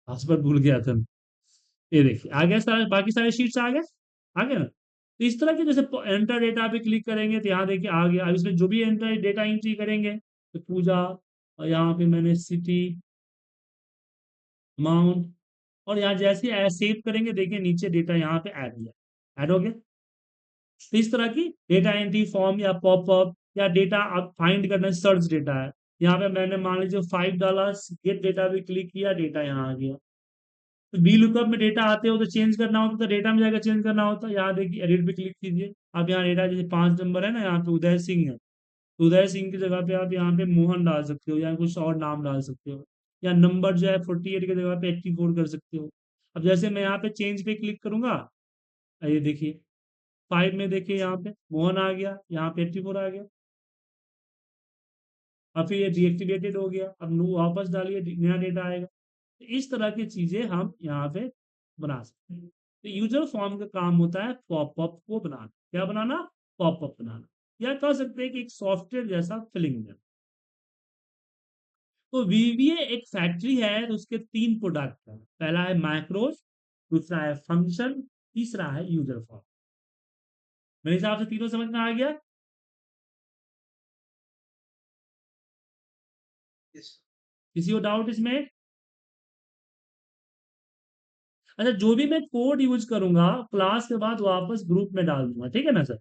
पासवर्ड भूल गया था। ये देखिए आ गया, सारे बाकी सारे शीट्स आ गए ना। तो इस तरह के जैसे एंटर डेटा पे क्लिक करेंगे, तो यहाँ देखिए आ गया। अब इसमें जो भी एंटर डेटा एंट्री करेंगे, तो पूजा, और यहाँ पे मैंने सिटी, अमाउंट, और यहाँ जैसे सेव करेंगे देखिए नीचे डेटा यहाँ पे ऐड हुआ, ऐड हो गया। तो इस तरह की डेटा एंट्री फॉर्म या पॉपअप या डेटा आप फाइंड करना, सर्च डेटा है। यहाँ पे मैंने मान लीजिए $5 गेट डेटा भी क्लिक किया, डेटा यहाँ आ गया। तो वी लुकअप में डेटा आते हो तो चेंज करना होता तो डेटा में जाकर चेंज करना होता। यहाँ देखिए एडिट पे क्लिक कीजिए, अब यहाँ डेटा जैसे 5 नंबर है ना, यहाँ पे उदय सिंह है, तो उदय सिंह की जगह पे आप यहाँ पे मोहन डाल सकते हो या कुछ और नाम डाल सकते हो, या नंबर जो है 48 की जगह पे 84 कर सकते हो। अब जैसे मैं यहाँ पे चेंज पे क्लिक करूंगा, ये देखिए 5 में देखिए यहाँ पे मोहन आ गया, यहाँ पे 84 आ गया, और फिर ये डीएक्टिवेटेड हो गया, अब वापस डालिए नया डेटा आएगा। तो इस तरह की चीजें हम यहाँ पे बना सकते हैं। तो यूजर फॉर्म का काम होता है पॉपअप को बनाना, क्या बनाना, पॉपअप बनाना, या कह सकते हैं कि एक सॉफ्टवेयर जैसा फिलिंग देना। तो वीवीए एक फैक्ट्री है, तो उसके 3 प्रोडक्ट हैं, पहला है मैक्रोज, दूसरा है फंक्शन, तीसरा है यूजर फॉर्म। मेरे हिसाब से तीनों समझ में आ गया। यस किसी को डाउट इसमें? अच्छा, जो भी मैं कोड यूज करूंगा क्लास के बाद वापस ग्रुप में डाल दूंगा, ठीक है ना सर,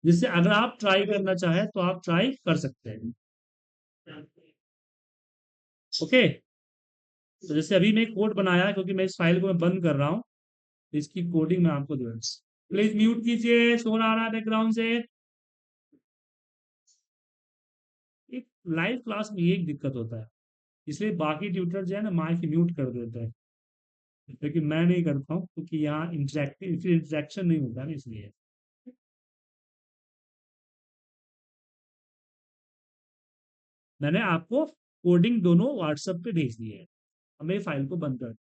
जिससे अगर आप ट्राई करना चाहें तो आप ट्राई कर सकते हैं। ओके, तो जैसे अभी मैं कोड बनाया, क्योंकि मैं इस फाइल को मैं बंद कर रहा हूँ, तो इसकी कोडिंग मैं आपको दूंगा। प्लीज म्यूट कीजिए, शोर आ रहा है बैकग्राउंड से। एक लाइव क्लास में एक दिक्कत होता है, इसलिए बाकी ट्यूटर जो है ना माइक म्यूट कर देते हैं, लेकिन मैं नहीं करता हूँ क्योंकि यहाँ इंटरेक्टिव इंटरेक्शन नहीं होता ना, इसलिए। मैंने आपको कोडिंग दोनों व्हाट्सएप पे भेज दी है। अब मैं फाइल को बंद कर,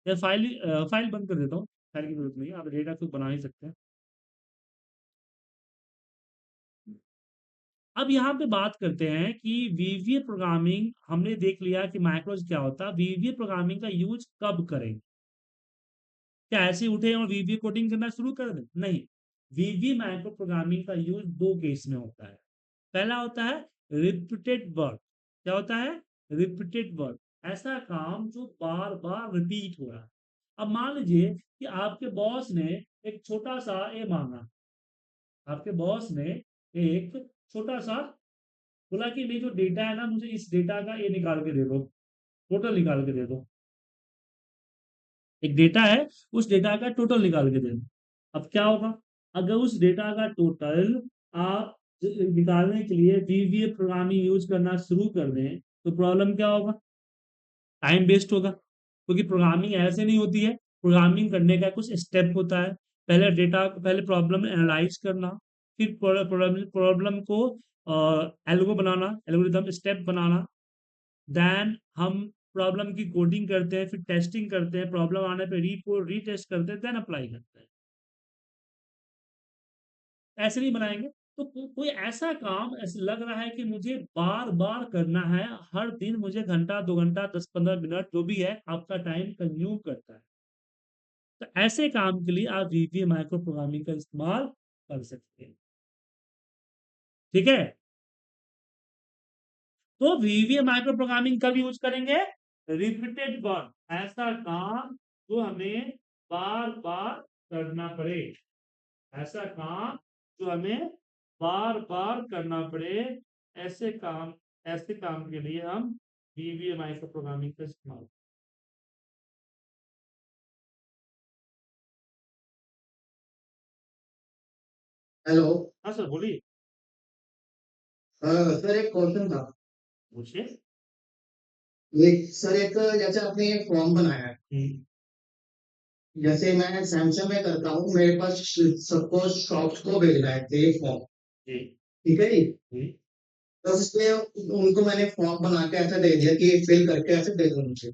या फाइल बंद कर देता हूँ, फाइल की जरूरत नहीं है, आप डेटा खुद बना ही सकते हैं। अब यहाँ पे बात करते हैं कि वीवीए प्रोग्रामिंग हमने देख लिया कि माइक्रोज क्या होता है, वीवीए प्रोग्रामिंग का यूज कब करेंगे। क्या ऐसे उठे और वीवीए कोडिंग करना शुरू कर दें? नहीं, वीवीए माइक्रो प्रोग्रामिंग का यूज 2 केस में होता है। पहला होता है रिपीटेड वर्क। क्या होता है? रिपीटेड वर्क, ऐसा काम जो बार बार रिपीट हो रहा है। अब मान लीजिए कि आपके बॉस ने एक छोटा सा ए मांगा, आपके बॉस ने एक छोटा सा बोला कि ये जो डेटा है ना, मुझे इस डेटा का ये निकाल के दे दो, टोटल निकाल के दे दो। एक डेटा है, उस डेटा का टोटल निकाल के दे दो। अब क्या होगा, अगर उस डेटा का टोटल आप निकालने के लिए वीवीए प्रोग्रामिंग यूज करना शुरू कर दें, तो प्रॉब्लम क्या होगा, टाइम वेस्ट होगा, क्योंकि प्रोग्रामिंग ऐसे नहीं होती है। प्रोग्रामिंग करने का कुछ स्टेप होता है, पहले डेटा, पहले प्रॉब्लम एनालाइज करना, फिर प्रॉब्लम को एल्गो बनाना, एल्गोरिथम स्टेप बनाना, देन हम प्रॉब्लम की कोडिंग करते हैं, फिर टेस्टिंग करते हैं, प्रॉब्लम आने पे रीटेस्ट करते हैं, देन अप्लाई करते हैं। ऐसे नहीं बनाएंगे तो कोई ऐसा काम ऐसे लग रहा है कि मुझे बार बार करना है, हर दिन मुझे घंटा 2 घंटा 10-15 मिनट जो भी है आपका टाइम कंज्यूम करता है, तो ऐसे काम के लिए आप वीवीए माइक्रो प्रोग्रामिंग का इस्तेमाल कर सकते हैं। ठीक है, तो वीवीए माइक्रो प्रोग्रामिंग कब यूज करेंगे? रिपीटेड वर्क, ऐसा काम जो हमें बार बार करना पड़े, ऐसा काम जो हमें बार बार करना पड़े, ऐसे काम, ऐसे काम के लिए हम वीवीए माइक्रो प्रोग्रामिंग का इस्तेमाल। हेलो। हाँ सर बोलिए। सर एक क्वेश्चन था। पूछिए। एक सर एक जैसे आपने एक फॉर्म बनाया है, जैसे मैं सैमसंग में करता हूँ, मेरे पास सबको शॉप्स को भेजना है तो एक फॉर्म, जी ठीक है जी। जी तो उसमें उनको मैंने फॉर्म बना के ऐसे दे दिया कि फिल करके ऐसे दे दो मुझे।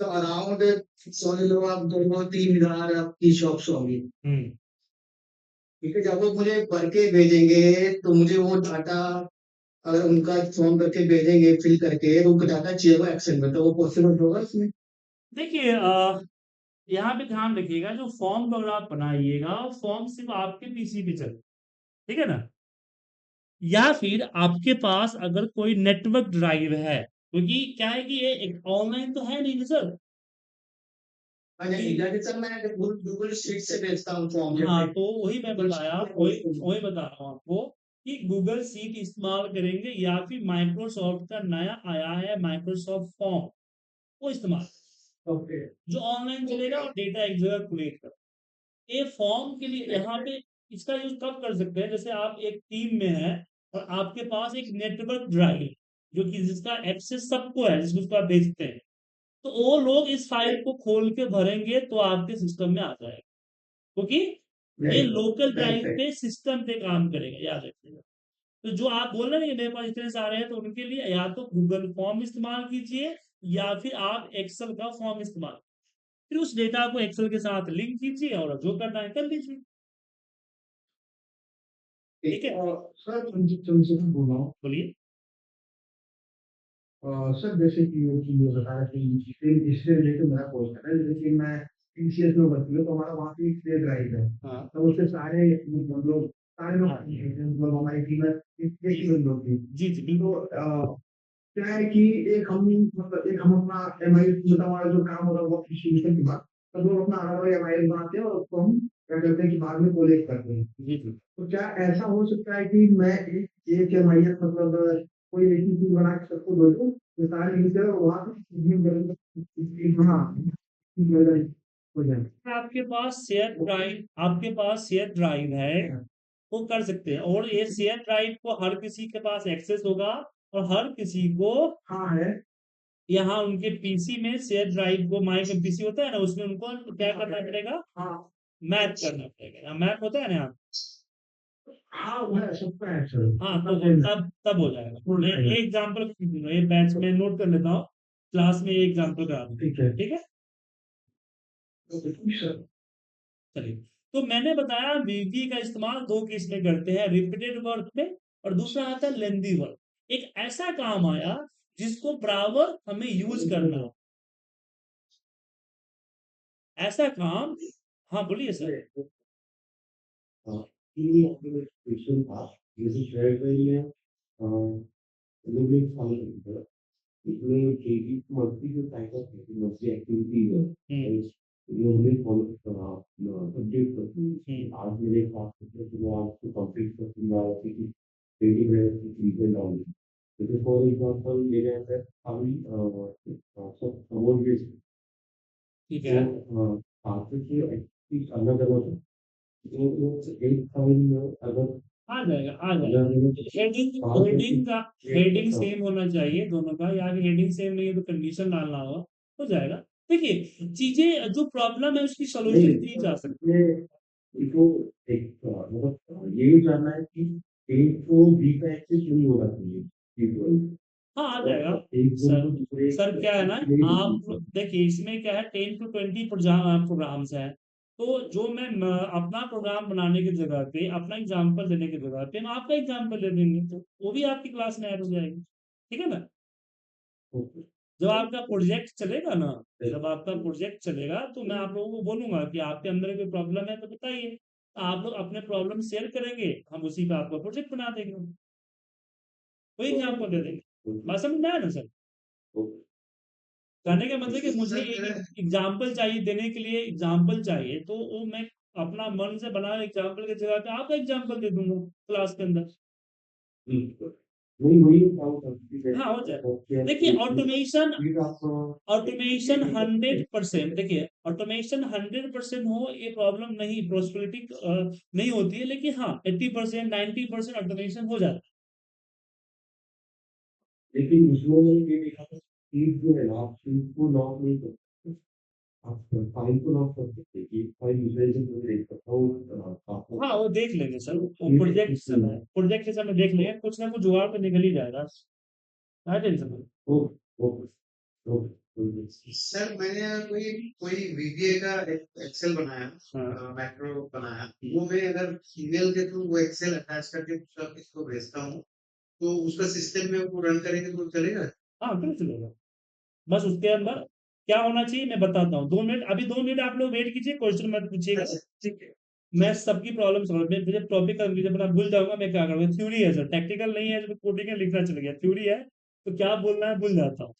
तो अराउंड समझ लो आप 2-3 हजार आपकी शॉप्स होंगी, हम्म ठीक है। जब वो मुझे भर के भेजेंगे तो मुझे वो डाटा, अगर उनका फॉर्म करके भेजेंगे फिल करके, तो उनका डाटा चाहिए होगा एक्सेल में, तो वो पॉसिबल होगा इसमें? देखिए यहाँ पे ध्यान रखिएगा, जो फॉर्म अगर आप बनाइएगा फॉर्म सिर्फ आपके पीसी पे चले, ठीक है ना, या फिर आपके पास अगर कोई नेटवर्क ड्राइव है, क्योंकि क्या है कि ये एक ऑनलाइन तो है नहीं ना सर। जैसे सर मैं गूगल शीट से भेजता हूँ फॉर्म हाँ, जैसे तो वही मैं बताया, वही बता रहा हूँ आपको कि गूगल शीट इस्तेमाल करेंगे या फिर माइक्रोसॉफ्ट का नया आया है माइक्रोसॉफ्ट फॉर्म, वो इस्तेमाल, ओके जो ऑनलाइन चलेगा और डेटा एक जगह कलेक्ट कर। ये फॉर्म के लिए यहाँ पे इसका यूज कब कर सकते हैं, जैसे आप एक टीम में हैं और आपके पास एक नेटवर्क ड्राइव जो कि जिसका एक्सेस सबको है, जिसको आप भेजते हैं, तो वो लोग इस फाइल को खोल के भरेंगे तो आपके सिस्टम में आ जाएगा, क्योंकि ये right local right drive right पे सिस्टम पे काम करेगा, याद रखिएगा। तो जो आप बोल रहे हैं मेरे पास इतने सारे हैं, तो उनके लिए या तो गूगल फॉर्म इस्तेमाल कीजिए या फिर आप एक्सेल का फॉर्म इस्तेमाल, फिर उस डेटा को एक्सेल के साथ लिंक कीजिए और जो करना है कर लीजिए। ठीक है, सर तुमसे मैं बोल रहा हूँ बोलिए। सर जैसे कि वो चीज़ बताया कि इससे रिलेटेड मेरा कोर्स है जैसे कि मैं टीसीएस में भर्ती हूँ तो हमारा वहाँ पे एक प्ले ड्राइव है हाँ तो उससे सारे मतलब लोग सारे लोग हाँ, मतलब हमारी टीम में एक ही लोग थी जी जी बिल्कुल। तो क्या है कि एक हम मतलब एक हम अपना एमआई मतलब हमारा जो काम होता है वो डिस्ट्रीब्यूशन के बाद तो लोग अपना अलग अलग एमआई बनाते हैं और उसको हम क्या करते हैं कि बाद में कोलेक्ट करते हैं जी जी तो क्या ऐसा हो सकता है कि मैं एक एमआई मतलब कोई ऐसी चीज बना के सबको दे दूं तो सारे मिलकर वहाँ हाँ हो जाए आपके पास शेयर ड्राइव है, वो कर सकते हैं, और ये शेयर ड्राइव को हर किसी के पास एक्सेस होगा, और हर किसी को हाँ है यहाँ उनके पीसी में शेयर ड्राइव को, माई में पीसी होता है ना, उसमें उनको क्या करना पड़ेगा, हाँ मैप करना पड़ेगा, मैप होता है ना यहाँ। हाँ वो है सबका है सर हाँ, तो सबका सेम है तब हो जाएगा। फुल मैं है एक एग्जांपल दूंगा, ये बैच में नोट कर लेता हूँ, क्लास में एक एग्जांपल करा दूंगा। ठीक है ठीक है, सर चलिए। तो मैंने बताया विकी का इस्तेमाल दो केस में करते हैं, रिपीटेड वर्क में, और दूसरा आता है लेंदी वर्क। एक ऐसा काम आया जिसको बराबर हमें यूज करना हो, ऐसा काम। हाँ बोलिए सर। क्वेश्चन था जैसे शेयर ड्राइव में रिलीज फॉलो करते हैं इसमें डेली मंथली जो टाइप ऑफ मंथली एक्टिविटी है जो हमें फॉलो करना अपडेट करती है आज मेरे पास तो मैं आपको कंप्लीट कर दूंगा क्योंकि डेली बेसिस की चीजें डालूंगी जैसे फॉर एग्जांपल मेरे अंदर अभी सब अवार्ड बेस्ड ठीक तो है, आपके जो एक्टिविटीज अलग अलग है तो एक फाइल में अगर आ जाएगा आ जाएगा। अलग अलग हेडिंग पाँच हेडिंग का हेडिंग हाँ सेम होना चाहिए दोनों का, या फिर हेडिंग सेम नहीं है तो कंडीशन डालना होगा, हो जाएगा। देखिए, चीजें जो प्रॉब्लम है उसकी नहीं सोल्यूशन दी जा सकती इसमें इनको एक मतलब ये जानना है कि एक को बी का एक्सेस नहीं होना चाहिए ठीक है। हाँ, आ है जाएगा। एक दिन सर को दूसरे सर क्या है ना, नहीं आप होगी देखिए इसमें क्या है, 10 to 20 प्रोग्राम्स हैं, तो जो मैं अपना प्रोग्राम बनाने की जगह पे, अपना एग्जांपल देने की जगह पे हम आपका एग्जांपल दे देंगे, तो वो भी आपकी क्लास में ऐड हो जाएगी। ठीक है ना। ओके जब आपका प्रोजेक्ट चलेगा ना, जब आपका प्रोजेक्ट चलेगा तो मैं आप लोगों को बोलूंगा कि आपके अंदर कोई प्रॉब्लम है तो बताइए, आप लोग अपने प्रॉब्लम शेयर करेंगे, हम उसी का आपका प्रोजेक्ट बना देंगे, वही एग्जांपल दे देंगे। बात समझ में आया ना सर। कहने का मतलब कि मुझे एक एग्जाम्पल चाहिए, देने के लिए एग्जाम्पल चाहिए, तो वो मैं अपना मन से बना एग्जाम्पल की जगह पे आपका एग्जाम्पल दे दूंगा क्लास के अंदर। नहीं वही काम करती है हाँ, हो जाए। ओके देखिए ऑटोमेशन, फिर आपको ऑटोमेशन 100%, देखिए ऑटोमेशन 100% हो ये प्रॉब्लम नहीं, प्रोस्पेरिटी नहीं होती है, लेकिन हाँ 80% 90% ऑटोमेशन हो जाता लेकिन उसमें ये लिखा था स्पीड जो है ना आप स्पीड को लॉक नहीं कर सकते आप फाइल को लॉक कर सकते हैं कि फाइल यूजर को देख सकता हूँ है। हाँ, वो देख लेंगे सर, वो स्पीड प्रोजेक्ट के समय देख लेंगे, कुछ ना कुछ जुगाड़ तो निकल ही जाएगा, है टेंशन नहीं। ओके ओके सर मैंने कोई कोई वीबीए का एक्सेल हाँ बनाया मैक्रो बनाया वो मैं अगर ईमेल के थ्रू वो एक्सेल अटैच करके इसको भेजता हूँ तो उसका सिस्टम में वो रन करेंगे तो चलेगा हाँ, क्यों चलेगा। बस उसके अंदर क्या होना चाहिए मैं बताता हूँ, 2 मिनट, अभी 2 मिनट आप लोग वेट कीजिए, क्वेश्चन मत पूछिएगा। अच्छा ठीक है मैं सबकी प्रॉब्लम सॉल्व, मैं मुझे टॉपिक का जब मैं भूल जाऊंगा मैं क्या करूंगा, थ्योरी है सर, टेक्निकल नहीं है, जब कोडिंग लिखना चल गया, थ्योरी है। तो क्या बोलना है भूल जाता हूँ।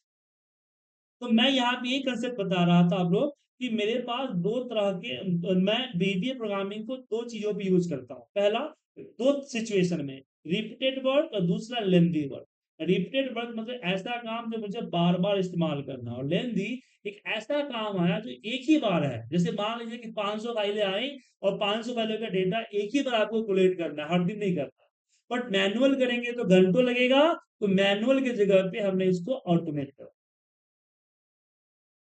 तो मैं यहाँ पे ये कंसेप्ट बता रहा था आप लोग कि मेरे पास दो तरह के, मैं वीबीए प्रोग्रामिंग को दो चीजों पे यूज करता हूँ। पहला, दो सिचुएशन में, रिपीटेड वर्ड और दूसरा लेंदी वर्ड। रिपीटेड वर्ड मतलब ऐसा काम जो मुझे बार बार इस्तेमाल करना, और लेंदी एक ऐसा काम आया जो एक ही बार है। जैसे मान लीजिए कि 500 फाइलें आई और 500 फाइलों का डेटा एक ही बार आपको कोलेक्ट करना है, हर दिन नहीं करना। बट मैनुअल करेंगे तो घंटों लगेगा, तो मैनुअल की जगह पे हमने इसको ऑटोमेट कर।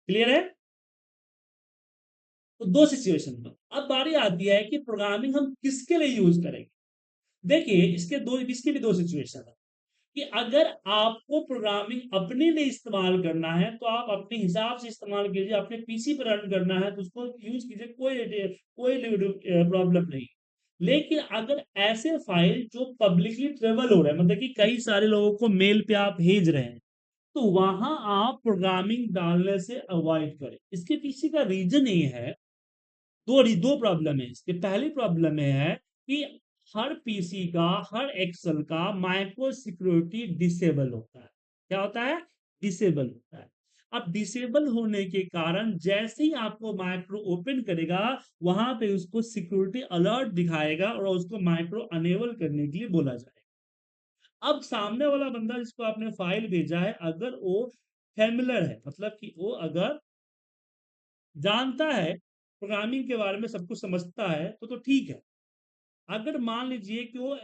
क्लियर है? तो दो सिचुएशन में अब बारी आती है कि प्रोग्रामिंग हम किसके लिए यूज करेंगे। देखिए, इसके भी दो सिचुएशन है कि अगर आपको प्रोग्रामिंग अपने लिए इस्तेमाल करना है तो आप अपने हिसाब से इस्तेमाल कीजिए, अपने पीसी पर रन करना है तो उसको यूज कीजिए, कोई प्रॉब्लम नहीं। लेकिन अगर ऐसे फाइल जो पब्लिकली ट्रेवल हो रहे हैं, मतलब कि कई सारे लोगों को मेल पे आप भेज रहे हैं, तो वहां आप प्रोग्रामिंग डालने से अवॉइड करें। इसके पीछे का रीजन ये है, दो प्रॉब्लम है इसके। पहली प्रॉब्लम ये है कि हर पीसी का, हर एक्सेल का माइक्रो सिक्योरिटी डिसेबल होता है। क्या होता है? डिसेबल होता है। अब डिसेबल होने के कारण जैसे ही आपको माइक्रो ओपन करेगा, वहां पे उसको सिक्योरिटी अलर्ट दिखाएगा और उसको माइक्रो अनेबल करने के लिए बोला जाएगा। अब सामने वाला बंदा जिसको आपने फाइल भेजा है, अगर वो फैमिलर है, मतलब कि वो अगर जानता है प्रोग्रामिंग के बारे में, सब कुछ समझता है, तो ठीक है। अगर मान लीजिए कि वो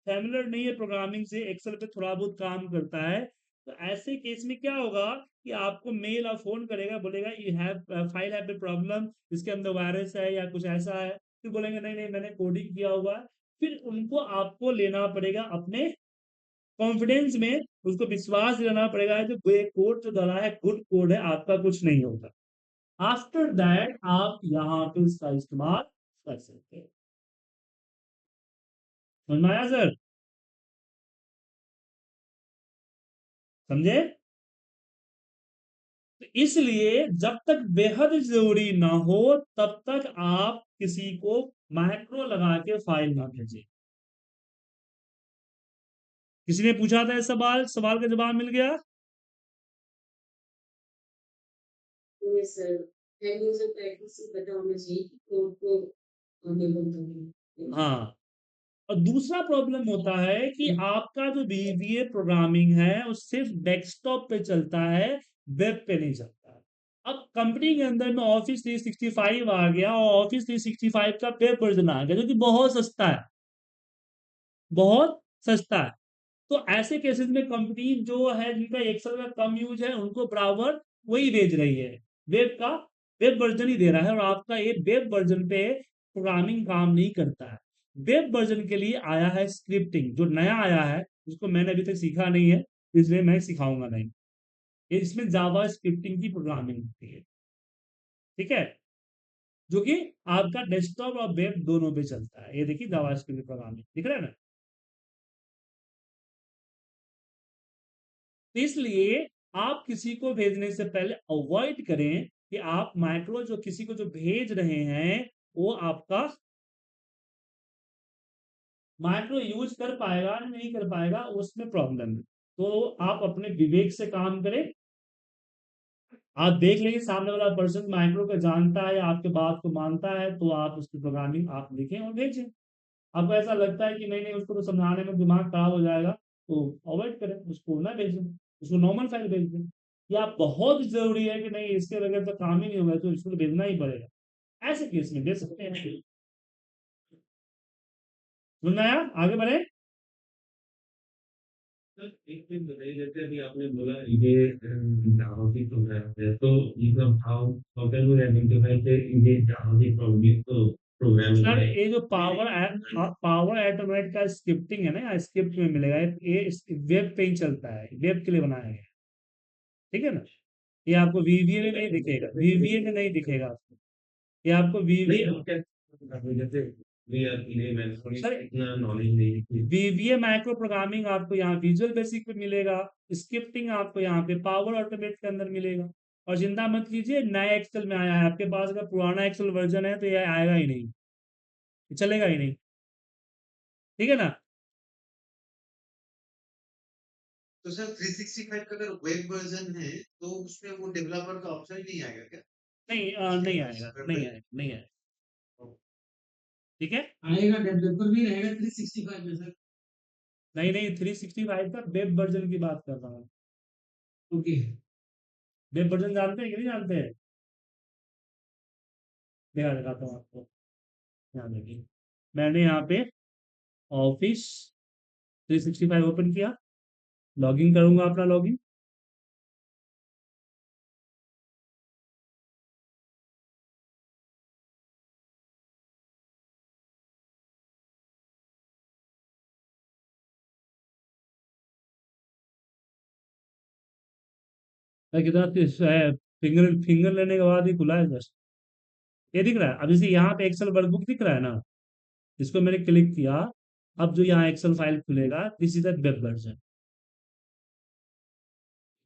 फैमिलियर नहीं है प्रोग्रामिंग से, एक्सेल पे थोड़ा बहुत काम करता है, तो ऐसे केस में क्या होगा कि आपको मेल और फोन करेगा, बोलेगा you have file have a problem, इसके अंदर वायरस है या कुछ ऐसा है। फिर बोलेंगे नहीं नहीं मैंने कोडिंग किया हुआ है। फिर उनको आपको लेना पड़ेगा अपने कॉन्फिडेंस में, उसको विश्वास दिलाना पड़ेगा जो ये कोड जो डाला है गुड कोड है, आपका कुछ नहीं होगा। आफ्टर दैट आप यहाँ पे इसका इस्तेमाल कर सकते हैं। समझ में आया सर? समझे? तो इसलिए जब तक बेहद जरूरी ना हो तब तक आप किसी को मैक्रो लगा के फाइल ना भेजें। किसी ने पूछा था सवाल, सवाल का जवाब मिल गया? Yes sir, and user practice से पता होना चाहिए कि कोड को अनेबल करना। हाँ। और दूसरा प्रॉब्लम होता है कि आपका जो VBA प्रोग्रामिंग है वो सिर्फ डेस्कटॉप पे चलता है, वेब पे नहीं चलता है। अब कंपनी के अंदर में ऑफिस 365 आ गया और ऑफिस 365 का वेब वर्जन आ गया जो कि बहुत सस्ता है, बहुत सस्ता है। तो ऐसे केसेस में कंपनी जो है जिनका एक्सेल का कम यूज है, उनको बराबर वही भेज रही है, वेब का वेब वर्जन ही दे रहा है, और आपका ये वेब वर्जन पे प्रोग्रामिंग काम नहीं करता है। वेब वर्जन के लिए आया है स्क्रिप्टिंग, जो नया आया है, जिसको मैंने अभी तक सीखा नहीं है, इसलिए मैं सिखाऊंगा नहीं। ये इसमें जावा स्क्रिप्टिंग की प्रोग्रामिंग होती है, ठीक है, जो कि आपका डेस्कटॉप और वेब दोनों पे चलता है। ये देखिए जावा स्क्रिप्ट प्रोग्रामिंग दिख रहा है ना? तो इसलिए आप किसी को भेजने से पहले अवॉइड करें कि आप माइक्रो जो किसी को जो भेज रहे हैं वो आपका माइक्रो यूज कर पाएगा नहीं कर पाएगा, उसमें प्रॉब्लम है। तो आप अपने विवेक से काम करें। आप देख लेंगे सामने वाला पर्सन माइक्रो को जानता है, आपके बात को मानता है, तो आप उसकी प्रोग्रामिंग आप लिखें और भेजें। आपको ऐसा लगता है कि नहीं नहीं उसको तो समझाने में दिमाग खराब हो जाएगा, तो अवॉइड करें, उसको ना भेजें, उसको नॉर्मल फाइल भेज दें। या बहुत जरूरी है कि नहीं इसके बगैर तो काम ही नहीं होगा, तो इसको तो भेजना ही पड़ेगा, ऐसे केस में दे सकते हैं। सुनना है? आगे बढ़े। सर एक चीज बताइए, जैसे अभी आपने बोला ये जावा की प्रोग्राम है, तो मतलब how how can we identify कि ये जावा की प्रोग्रामिंग सर है? ये जो पावर एटोमेट का स्क्रिप्टिंग है ना, स्क्रिप्ट में मिलेगा, ये वेब पे ही चलता है, वेब के लिए बनाया गया है, ठीक है ना? ये आपको VBA में नहीं दिखेगा, VBA में नहीं दिखेगा आपको, ये आपको नहीं VBA। हम क्या जैसे वी आर लेमैन, हमें सर इतना नॉलेज नहीं है कि VBA माइक्रो प्रोग्रामिंग आपको यहाँ विजुअल बेसिक पे मिलेगा, स्क्रिप्टिंग आपको यहाँ पे पावर ऑटोमेट के अंदर मिलेगा। और चिंता मत कीजिए, नया एक्सेल में आया है, आपके पास अगर पुराना एक्सेल वर्जन है तो ये आएगा ही नहीं, ये चलेगा ही नहीं, ठीक है ना? तो सर 365 का अगर वेब वर्जन है तो उसमें वो डेवलपर का ऑप्शन नहीं आएगा क्या? नहीं उसके नहीं पास आएगा, अगर नहीं वेब आएगा, नहीं आएगा। ठीक है। आएगा, डेवलपर भी रहेगा 365 में सर। नहीं नहीं, 365 का वेब वर्जन की बात कर रहा हूँ। ओके। वेब वर्जन जानते हैं कि नहीं जानते हैं? दिखाता हूँ आपको। यहाँ देखिए, मैंने यहाँ पे ऑफिस 365 ओपन किया, लॉगिन करूंगा अपना लॉगिन। मैं कितना फिंगर फिंगर लेने के बाद ही खुला है जस्ट। ये दिख रहा है अब, जैसे यहाँ पे एक्सेल वर्कबुक दिख रहा है ना, इसको मैंने क्लिक किया। अब जो यहाँ एक्सेल फाइल खुलेगा, this is the web version.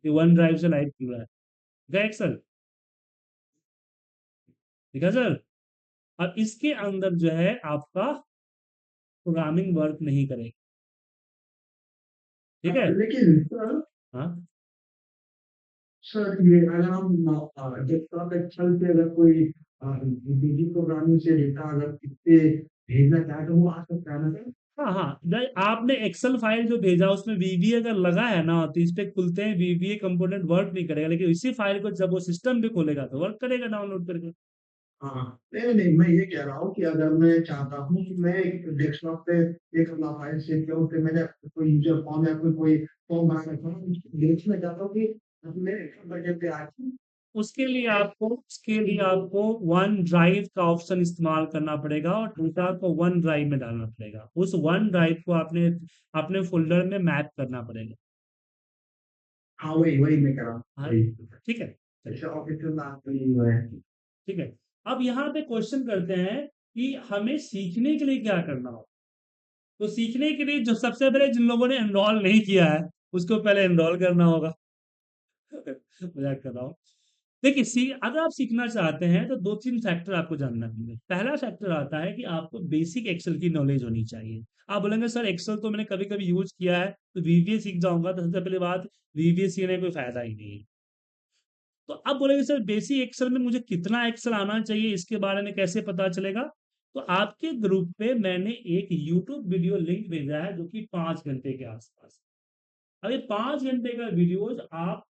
ये वन ड्राइव से लाइव खुल रहा है। ठीक है एक्सेल, ठीक है सर। अब इसके अंदर जो है आपका प्रोग्रामिंग वर्क नहीं करेगा। ठीक है। लेकिन सर, हाँ ये अगर हम डेस्कटॉप एक्सेल पे अगर कोई बीजी प्रोग्रामिंग से डेटा अगर इससे भेजना चाहे तो वो आ सकता है ना सर? हाँ हाँ, आपने एक्सेल फाइल जो भेजा उसमें वीबीए अगर लगा है ना, तो इस पे खुलते हैं वीबीए कंपोनेंट वर्क नहीं करेगा, लेकिन इसी फाइल को जब वो सिस्टम पे खोलेगा तो वर्क करेगा डाउनलोड करके। हाँ, नहीं नहीं, मैं ये कह रहा हूँ कि अगर मैं चाहता हूँ कि मैं एक डेस्कटॉप पे एक अपना फाइल सेव करूँ, फिर मैंने कोई यूजर फॉर्म या कोई फॉर्म बना रखा है, उसको देखना चाहता हूँ कि मेरे बजट पे आए। उसके लिए आपको वन ड्राइव का ऑप्शन इस्तेमाल करना पड़ेगा और डेटा को वन ड्राइव में डालना पड़ेगा। उस वन ड्राइव को आपने अपने फोल्डर में मैप करना पड़ेगा। हाँ, वही वही मैं कह रहा हूँ, हाँ, वही। ठीक है, चलिए, जैसे ऑफिस में बात करी हुआ है। ठीक है। अब यहाँ पे क्वेश्चन करते हैं कि हमें सीखने के लिए क्या करना हो। तो सीखने के लिए जो सबसे पहले जिन लोगों ने एनरोल नहीं किया है, उसको पहले एनरोल करना होगा। मजाक कर रहा हूँ। देखिए, अगर आप सीखना चाहते हैं तो दो तीन फैक्टर आपको जानना होंगे। पहला फैक्टर आता है कि आपको बेसिक एक्सेल की नॉलेज होनी चाहिए। आप बोलेंगे सर एक्सेल तो मैंने कभी कभी यूज किया है, तो वीबीए सीख जाऊंगा। तो सबसे पहले बात, वीबीए सीखने का कोई फायदा ही नहीं है। तो अब बोलेंगे सर बेसिक एक्सेल में मुझे कितना एक्सेल आना चाहिए, इसके बारे में कैसे पता चलेगा? तो आपके ग्रुप पे मैंने एक यूट्यूब वीडियो लिंक भेजा है जो कि 5 घंटे के आसपास। अब ये 5 घंटे का वीडियोज आप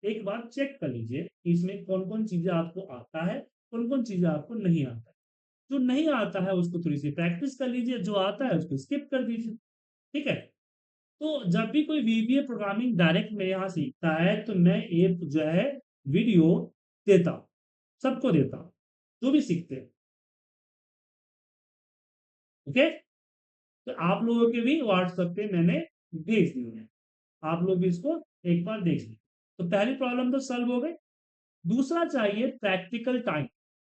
एक बार चेक कर लीजिए कि इसमें कौन कौन चीजें आपको आता है, कौन कौन चीजें आपको नहीं आता है। जो नहीं आता है उसको थोड़ी सी प्रैक्टिस कर लीजिए, जो आता है उसको स्किप कर दीजिए। ठीक है। तो जब भी कोई वीबीए प्रोग्रामिंग डायरेक्ट मेरे यहाँ सीखता है तो मैं एक जो है वीडियो देता हूँ, सबको देता हूँ जो भी सीखते हैं। ओके। तो आप लोगों के भी व्हाट्सएप पे मैंने भेज दिए हैं, आप लोग भी इसको एक बार देख लीजिए। तो पहली प्रॉब्लम तो सॉल्व हो गई। दूसरा चाहिए प्रैक्टिकल टाइम।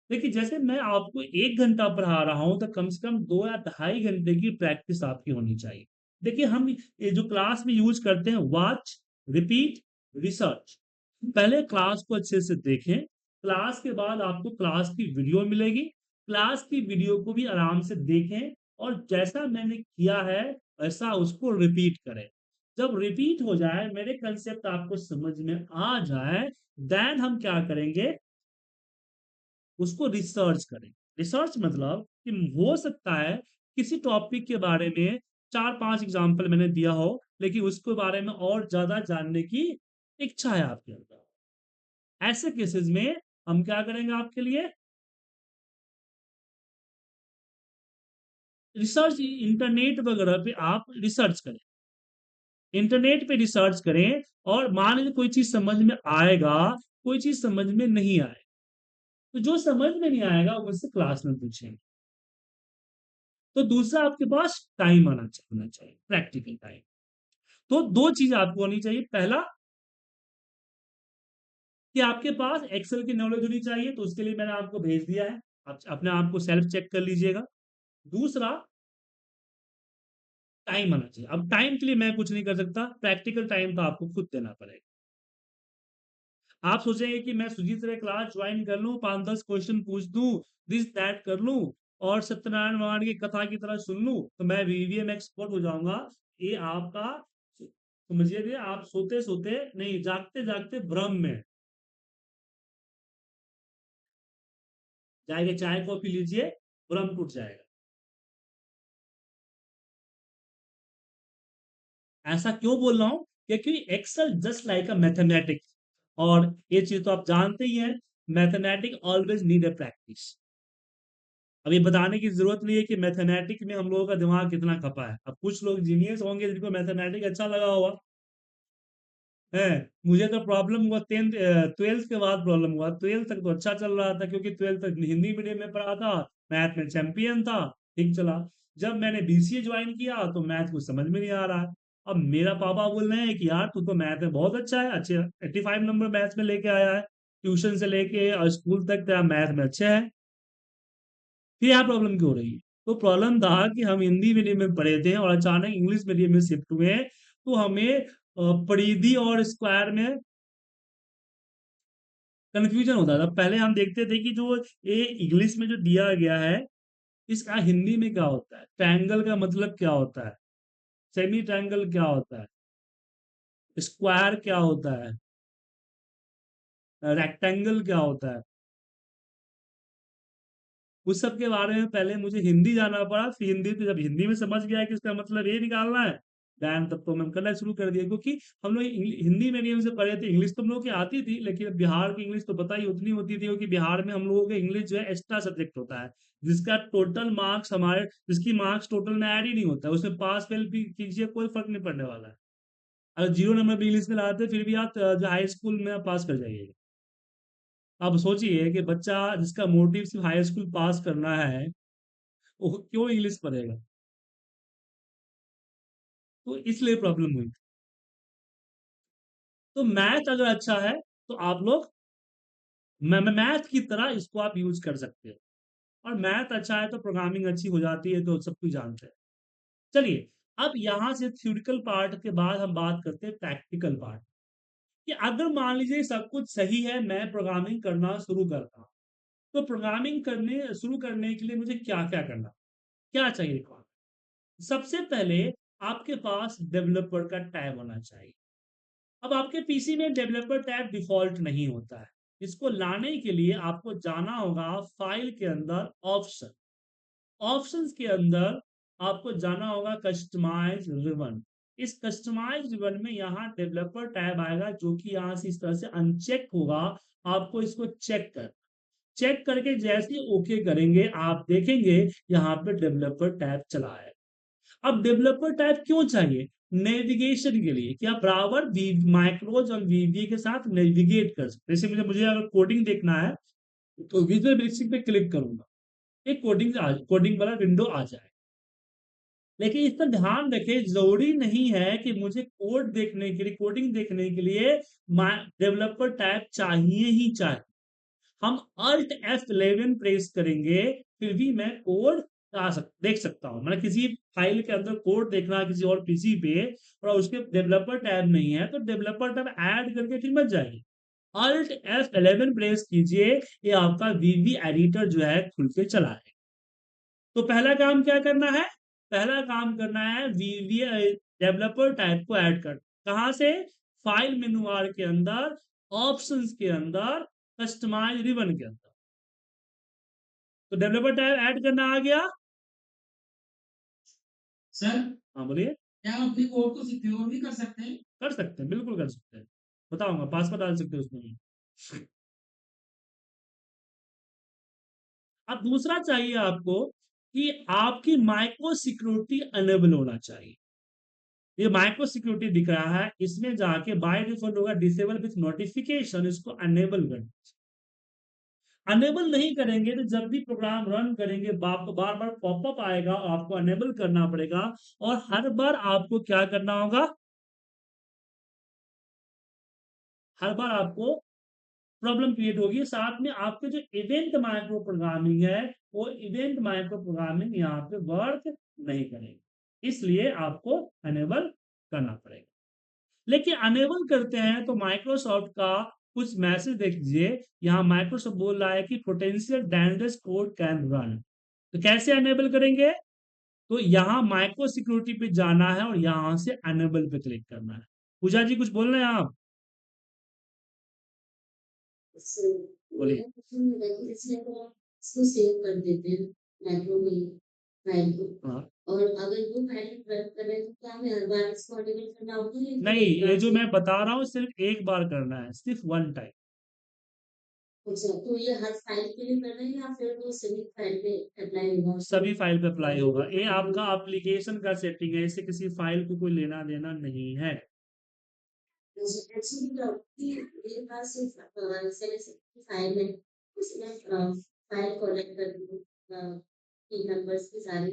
देखिए, जैसे मैं आपको 1 घंटा पढ़ा रहा हूं तो कम से कम 2 या ढाई घंटे की प्रैक्टिस आपकी होनी चाहिए। देखिए, हम ये जो क्लास में यूज करते हैं, वॉच, रिपीट, रिसर्च। पहले क्लास को अच्छे से देखें, क्लास के बाद आपको क्लास की वीडियो मिलेगी, क्लास की वीडियो को भी आराम से देखें और जैसा मैंने किया है वैसा उसको रिपीट करें। जब रिपीट हो जाए, मेरे कंसेप्ट आपको समझ में आ जाए, देन हम क्या करेंगे, उसको रिसर्च करें। रिसर्च मतलब कि हो सकता है किसी टॉपिक के बारे में 4-5 एग्जाम्पल मैंने दिया हो, लेकिन उसके बारे में और ज्यादा जानने की इच्छा है आपके अंदर। ऐसे केसेस में हम क्या करेंगे आपके लिए, रिसर्च, इंटरनेट वगैरह पे आप रिसर्च करें। इंटरनेट पे रिसर्च करें और मान लीजिए कोई चीज समझ में आएगा, कोई चीज समझ में नहीं आए, तो जो समझ में नहीं आएगा वो मुझसे क्लास में पूछेंगे। तो दूसरा, आपके पास टाइम होना चाहिए, प्रैक्टिकल टाइम। तो दो चीज आपको होनी चाहिए। पहला कि आपके पास एक्सेल की नॉलेज होनी चाहिए, तो उसके लिए मैंने आपको भेज दिया है, आप अपने आप को सेल्फ चेक कर लीजिएगा। दूसरा, टाइम आना चाहिए। अब टाइम के लिए मैं कुछ नहीं कर सकता, प्रैक्टिकल टाइम तो आपको खुद देना पड़ेगा। आप सोचेंगे कि मैं सुजीत रे क्लास ज्वाइन कर लूं, 5-10 क्वेश्चन पूछ दूं, दिस दैट कर लूं और सत्यनारायण भगवान की कथा की तरह सुन लूं तो मैं वीवीए में एक्सपर्ट हो जाऊंगा। ये आपका तो मुझे आप सोते सोते नहीं, जागते जागते भ्रम में जाएंगे, चाय कॉफी लीजिए, भ्रम टूट जाएगा। ऐसा क्यों बोल रहा हूं? क्योंकि Excel just like a mathematics, और ये चीज तो आप जानते ही हैं, mathematics always need a practice. अब ये बताने की जरूरत नहीं है कि मैथमेटिक्स में हम लोगों का दिमाग कितना खपा है। अब कुछ लोग जीनियस होंगे जिनको मैथमेटिक्स अच्छा लगा होगा है। मुझे तो प्रॉब्लम हुआ 12th के बाद, प्रॉब्लम हुआ 12th तक तो अच्छा चल रहा था, क्योंकि 12th तक हिंदी मीडियम में पढ़ा था, मैथ में चैंपियन था, ठीक चला। जब मैंने बीसीए ज्वाइन किया तो मैथ कुछ समझ में नहीं आ रहा है। अब मेरा पापा बोल रहे हैं कि यार तू तो मैथ में बहुत अच्छा है, अच्छे 85 नंबर मैथ में लेके आया है, ट्यूशन से लेके और स्कूल तक तेरा मैथ में अच्छा है, फिर यहाँ प्रॉब्लम क्यों हो रही है? तो प्रॉब्लम था कि हम हिंदी मीडियम में पढ़े थे और अचानक इंग्लिश मीडियम में शिफ्ट हुए, तो हमें परिधि और स्क्वायर में कंफ्यूजन होता था। पहले हम देखते थे कि जो ये इंग्लिश में जो दिया गया है, इसका हिंदी में क्या होता है, ट्रायंगल का मतलब क्या होता है, सेमी ट्रायंगल क्या होता है, स्क्वायर क्या होता है, रेक्टेंगल क्या होता है, उस सब के बारे में पहले मुझे हिंदी जानना पड़ा। फिर हिंदी तो जब हिंदी में समझ गया कि इसका मतलब ये निकालना है, दैन तब तो मैं करना शुरू कर दिया, क्योंकि हम लोग हिंदी मीडियम से पढ़े थे। इंग्लिश तो हम लोग की आती थी, लेकिन बिहार की इंग्लिश तो पता ही उतनी होती थी, क्योंकि बिहार में हम लोगों का इंग्लिश जो है एक्स्ट्रा सब्जेक्ट होता है, जिसका टोटल मार्क्स हमारे, जिसकी मार्क्स टोटल में ऐड ही नहीं होता है, उसमें पास फेल भी कीजिए कोई फर्क नहीं पड़ने वाला है। अगर 0 नंबर भी इंग्लिश में लाते फिर भी आप जो हाई स्कूल में आप पास कर जाइएगा। आप सोचिए कि बच्चा जिसका मोटिव सिर्फ हाई स्कूल पास करना है, वो क्यों इंग्लिश पढ़ेगा? तो इसलिए प्रॉब्लम हुई। तो मैथ अगर अच्छा है तो आप लोग मैथ की तरह इसको आप यूज कर सकते हो, और मैथ अच्छा है तो प्रोग्रामिंग अच्छी हो जाती है, तो सब कुछ जानते हैं। चलिए, अब यहां से थ्योरेटिकल पार्ट के बाद हम बात करते हैं प्रैक्टिकल पार्ट, कि अगर मान लीजिए सब कुछ सही है, मैं प्रोग्रामिंग करना शुरू करता हूं, तो प्रोग्रामिंग करने शुरू करने के लिए मुझे क्या क्या करना, क्या चाहिए रिक्वायरमेंट? सबसे पहले आपके पास डेवलपर का टैब होना चाहिए। अब आपके पीसी में डेवलपर टैब डिफॉल्ट नहीं होता है, इसको लाने के लिए आपको जाना होगा फाइल के अंदर, ऑप्शन, ऑप्शंस के अंदर आपको जाना होगा कस्टमाइज रिबन। इस कस्टमाइज रिबन में यहाँ डेवलपर टैब आएगा, जो कि यहाँ से इस तरह से अनचेक होगा। आपको इसको चेक करके जैसे ही ओके करेंगे, आप देखेंगे यहाँ पे डेवलपर टैब चला है। अब डेवलपर टाइप क्यों चाहिए? नेविगेशन के लिए, क्या बराबर माइक्रोज और वीवी के साथ नेविगेट कर सकते। जैसे मुझे मुझे अगर कोडिंग देखना है तो विजुअल बेसिक पे क्लिक करूंगा, एक कोडिंग वाला विंडो आ जाए। लेकिन इस पर ध्यान रखें, जरूरी नहीं है कि मुझे कोड देखने के लिए, कोडिंग देखने के लिए डेवलपर टाइप चाहिए ही चाहिए। हम Alt F11 प्रेस करेंगे, फिर भी मैं कोड देख सकता हूं। मतलब किसी फाइल के अंदर कोड देखना है किसी और पीसी पे, और उसके डेवलपर टैब नहीं है, तो डेवलपर टैब ऐड करके फिर मत जाइए, Alt F11 प्रेस कीजिए, ये आपका वीवी एडिटर जो है खुल के चला है। तो पहला काम क्या करना है? पहला काम करना है वीवी डेवलपर टाइप को ऐड कर, कहां से? फाइल मेनू बार के अंदर, ऑप्शंस के अंदर, कस्टमाइज रिबन के अंदर। तो डेवलपर टैब ऐड करना आ गया। सर, हाँ बोलिए। क्या हम अपनी कोड को सिक्योर भी कर सकते हैं? कर सकते हैं, बिल्कुल कर सकते हैं, बताऊंगा, पासवर्ड डाल सकते हैं उसमें। अब दूसरा चाहिए आपको कि आपकी माइक्रो सिक्योरिटी अनेबल होना चाहिए। ये माइक्रो सिक्योरिटी दिख रहा है, इसमें जाके बाय डिफॉल्ट होगा डिसेबल विथ नोटिफिकेशन, इसको अनेबल कर। अनेबल नहीं करेंगे तो जब भी प्रोग्राम रन करेंगे बार बार पॉपअप आएगा, आपको अनेबल करना पड़ेगा, और हर बार आपको क्या करना होगा? हर बार आपको प्रॉब्लम क्रिएट होगी। साथ में आपके जो इवेंट माइक्रो प्रोग्रामिंग है, वो इवेंट माइक्रो प्रोग्रामिंग यहाँ पे वर्क नहीं करेगी, इसलिए आपको अनेबल करना पड़ेगा। लेकिन अनेबल करते हैं तो माइक्रोसॉफ्ट का कुछ मैसेज देख लीजिए, यहाँ माइक्रोसॉफ्ट बोल रहा है कि potential dangerous code can run. तो कैसे अनेबल करेंगे? तो यहाँ माइक्रो सिक्योरिटी पे जाना है और यहाँ से अनेबल पे क्लिक करना है। पूजा जी कुछ बोल रहे हैं आप? बोलिए। इसको सेव कर देते हैं मैक्रो में फाइल को, हाँ। और अगर वो फाइल रन कर रहे हैं तो क्या हमें हर बार इसको एडिट करना होगा या फिर नहीं, एक ये बार जो से? मैं बता रहा हूँ सिर्फ एक बार करना है, सिर्फ वन टाइम। अच्छा, तो ये हर फाइल के लिए कर रहे हैं या फिर वो सभी फाइल पे अप्लाई होगा? सभी फाइल पे अप्लाई होगा। ये आपका एप्लीकेशन का सेटिंग है, इससे किसी फाइल को कोई लेना देना नहीं है। एक्चुअली मेरे पास सिर्फ फाइल में उसमें फाइल कलेक्ट कर दूँ टीम मेंबर्स की सारी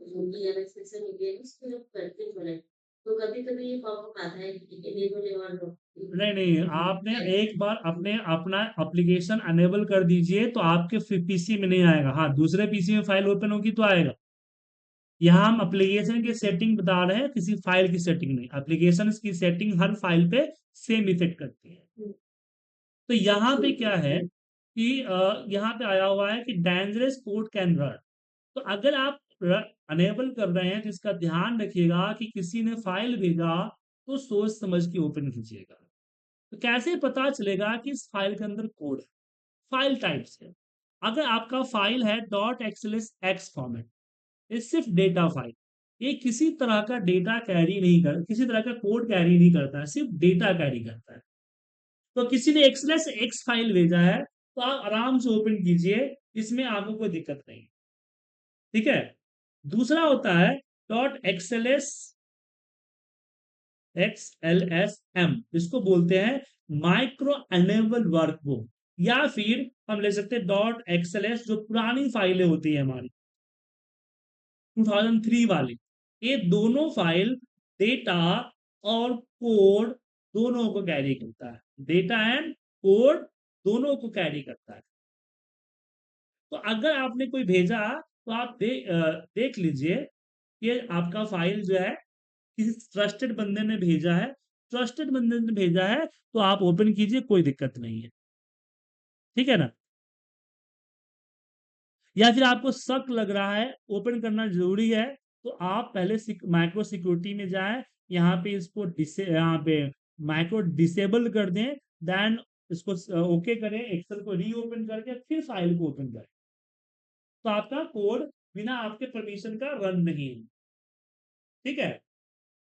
जो भी अलग सेक्शन हो गया है उसको जब करते हैं कलेक्ट, तो कभी-कभी ये पॉपअप आता है कि इनेबल और नहीं नहीं, आपने एक बार अपने अपना एप्लीकेशन अनेबल कर दीजिए तो आपके पीसी में नहीं आएगा। हाँ, दूसरे पीसी में फाइल ओपन होगी तो आएगा। यहाँ हम एप्लीकेशन की सेटिंग बता रहे हैं, किसी फाइल की सेटिंग नहीं। एप्लीकेशन की सेटिंग हर फाइल पे सेम इफेक्ट करती है। तो यहाँ पे क्या है कि यहाँ पे आया हुआ है कि डेंजरस कोड कैन रन। तो अगर आप अनेबल कर रहे हैं तो इसका ध्यान रखिएगा कि किसी ने फाइल भेजा तो सोच समझ के ओपन कीजिएगा। तो कैसे पता चलेगा कि इस फाइल के अंदर कोड है? फाइल टाइप्स है। अगर आपका फाइल है डॉट एक्स फॉर्मेट, ये सिर्फ डेटा फाइल, ये किसी तरह का डेटा कैरी नहीं कर, किसी तरह का कोड कैरी नहीं करता है, सिर्फ डेटा कैरी करता है। तो किसी ने एक्सएलएस एक्स फाइल भेजा है तो आप आराम से ओपन कीजिए, इसमें आपको कोई दिक्कत नहीं। ठीक है। दूसरा होता है डॉट XLSM, इसको बोलते हैं माइक्रो एनेबल वर्कबुक, या फिर हम ले सकते हैं डॉट XLS, जो पुरानी फाइलें होती है हमारी 2003 वाली। ये दोनों फाइल डेटा और कोड दोनों को कैरी करता है, डेटा एंड कोड दोनों को कैरी करता है। तो अगर आपने कोई भेजा तो आप देख लीजिए कि आपका फाइल जो है किसी ट्रस्टेड बंदे ने भेजा है, ट्रस्टेड बंदे ने भेजा है तो आप ओपन कीजिए, कोई दिक्कत नहीं है। ठीक है ना। या फिर आपको शक लग रहा है, ओपन करना जरूरी है, तो आप पहले माइक्रो सिक्योरिटी में जाएं, यहाँ पे इसको यहाँ पे माइक्रो डिसेबल कर दें, देन इसको ओके करें, एक्सेल को रीओपन करके फिर फाइल को ओपन करें, तो आपका कोड बिना आपके परमिशन का रन नहीं है। ठीक है।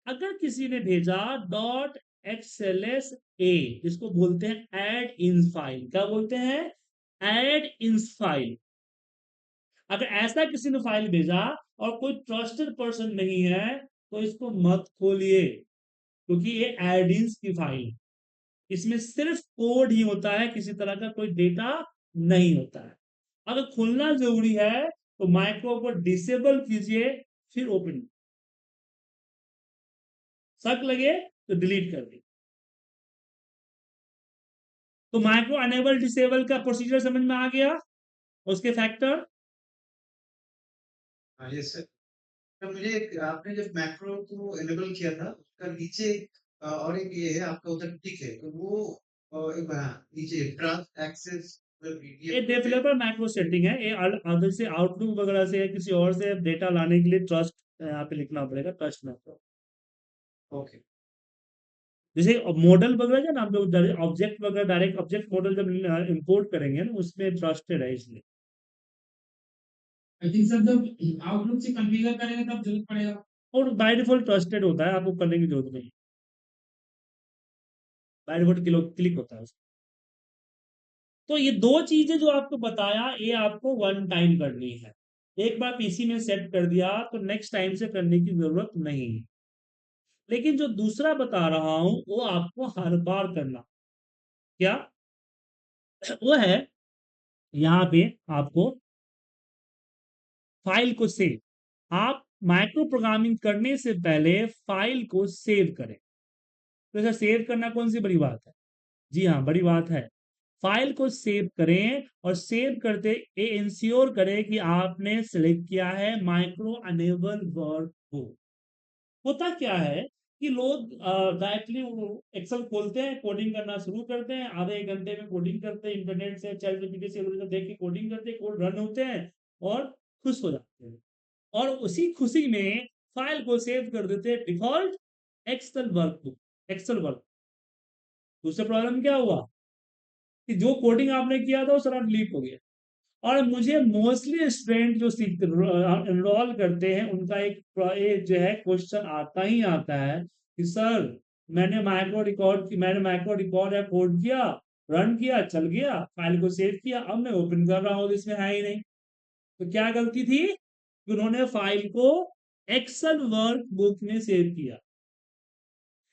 अगर किसी ने भेजा डॉट एक्सएलएस ए, इसको बोलते हैं ऐड इन फाइल, क्या बोलते हैं? Add in file. अगर ऐसा किसी ने फाइल भेजा और कोई ट्रस्टेड पर्सन नहीं है तो इसको मत खोलिए, क्योंकि ये एडिंस की फाइल, इसमें सिर्फ कोड ही होता है, किसी तरह का कोई डेटा नहीं होता है। अगर खोलना जरूरी है तो माइक्रो को डिसेबल कीजिए, फिर ओपन। शक लगे तो डिलीट कर दे। तो माइक्रो अनेबल डिसेबल का प्रोसीजर समझ में आ गया, उसके फैक्टर। हाँ, यस सर। तो मुझे आपने जब मैक्रो को एनेबल किया था उसका नीचे और एक ये है आपका उधर टिक है, तो वो एक नीचे ट्रस्ट एक्सेस ये डेवलपर मैक्रो सेटिंग है, ये अदर से आउटलुक वगैरह से किसी और से डेटा लाने के लिए ट्रस्ट यहाँ पे लिखना पड़ेगा, ट्रस्ट मैक्रो। ओके। जैसे मॉडल वगैरह जो ना हम लोग ऑब्जेक्ट वगैरह डायरेक्ट ऑब्जेक्ट मॉडल जब इंपोर्ट करेंगे ना उसमें ट्रस्टेड है इसलिए। आई थिंक सर जब आउटलुक से कॉन्फ़िगर करेंगे तब जरूरत पड़ेगा। और बाय डिफॉल्ट ट्रस्टेड होता है, आपको करने की जरूरत नहीं, बाय डिफॉल्ट क्लिक होता है उसमें। तो ये दो चीजें जो आपको बताया ये आपको वन टाइम करनी है, एक बार पीसी में सेट कर दिया तो नेक्स्ट टाइम से करने की जरूरत नहीं है। लेकिन जो दूसरा बता रहा हूं वो आपको हर बार करना। क्या वो है? यहाँ पे आपको फाइल को सेव, आप माइक्रो प्रोग्रामिंग करने से पहले फाइल को सेव करें। तो ऐसा सेव करना कौन सी बड़ी बात है? जी हाँ, बड़ी बात है। फाइल को सेव करें और सेव करते ये इंश्योर करें कि आपने सिलेक्ट किया है माइक्रो अनेबल वर्क को। होता क्या है कि लोग डायरेक्टली एक्सेल खोलते हैं, कोडिंग करना शुरू करते हैं, आधे एक घंटे में कोडिंग करते हैं, इंटरनेट से चैट जीपीटी से देख के कोडिंग करते हैं, कोड रन होते हैं और खुश हो जाते हैं, और उसी खुशी में फाइल को सेव कर देते हैं default Excel workbook. Excel work. दूसरा प्रॉब्लम क्या हुआ कि जो कोडिंग आपने किया था वो सारा डिलीट हो गया। और मुझे मोस्टली स्टूडेंट जो एनरोल करते हैं उनका एक जो है क्वेश्चन आता ही आता है कि सर मैंने माइक्रो रिकॉर्ड या कोड किया, रन किया, चल गया, फाइल को सेव किया, अब मैं ओपन कर रहा हूँ तो इसमें है ही नहीं। तो क्या गलती थी कि उन्होंने फाइल को एक्सेल वर्क बुक में सेव किया।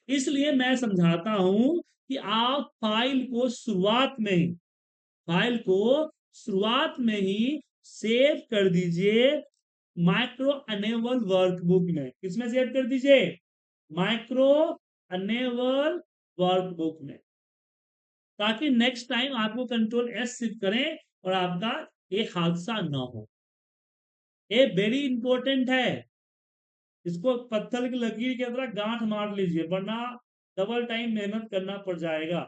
इसलिए मैं समझाता हूं कि आप फाइल को शुरुआत में ही सेव कर दीजिए माइक्रो अनेबल वर्कबुक में। किसमें सेव कर दीजिए? माइक्रो अनेबल वर्कबुक में, ताकि नेक्स्ट टाइम आपको कंट्रोल एस शिफ्ट करें और आपका ये हादसा ना हो। ये वेरी इंपॉर्टेंट है। इसको पत्थर की लकीर की तरह गांठ मार लीजिए, वरना डबल टाइम मेहनत करना पड़ जाएगा।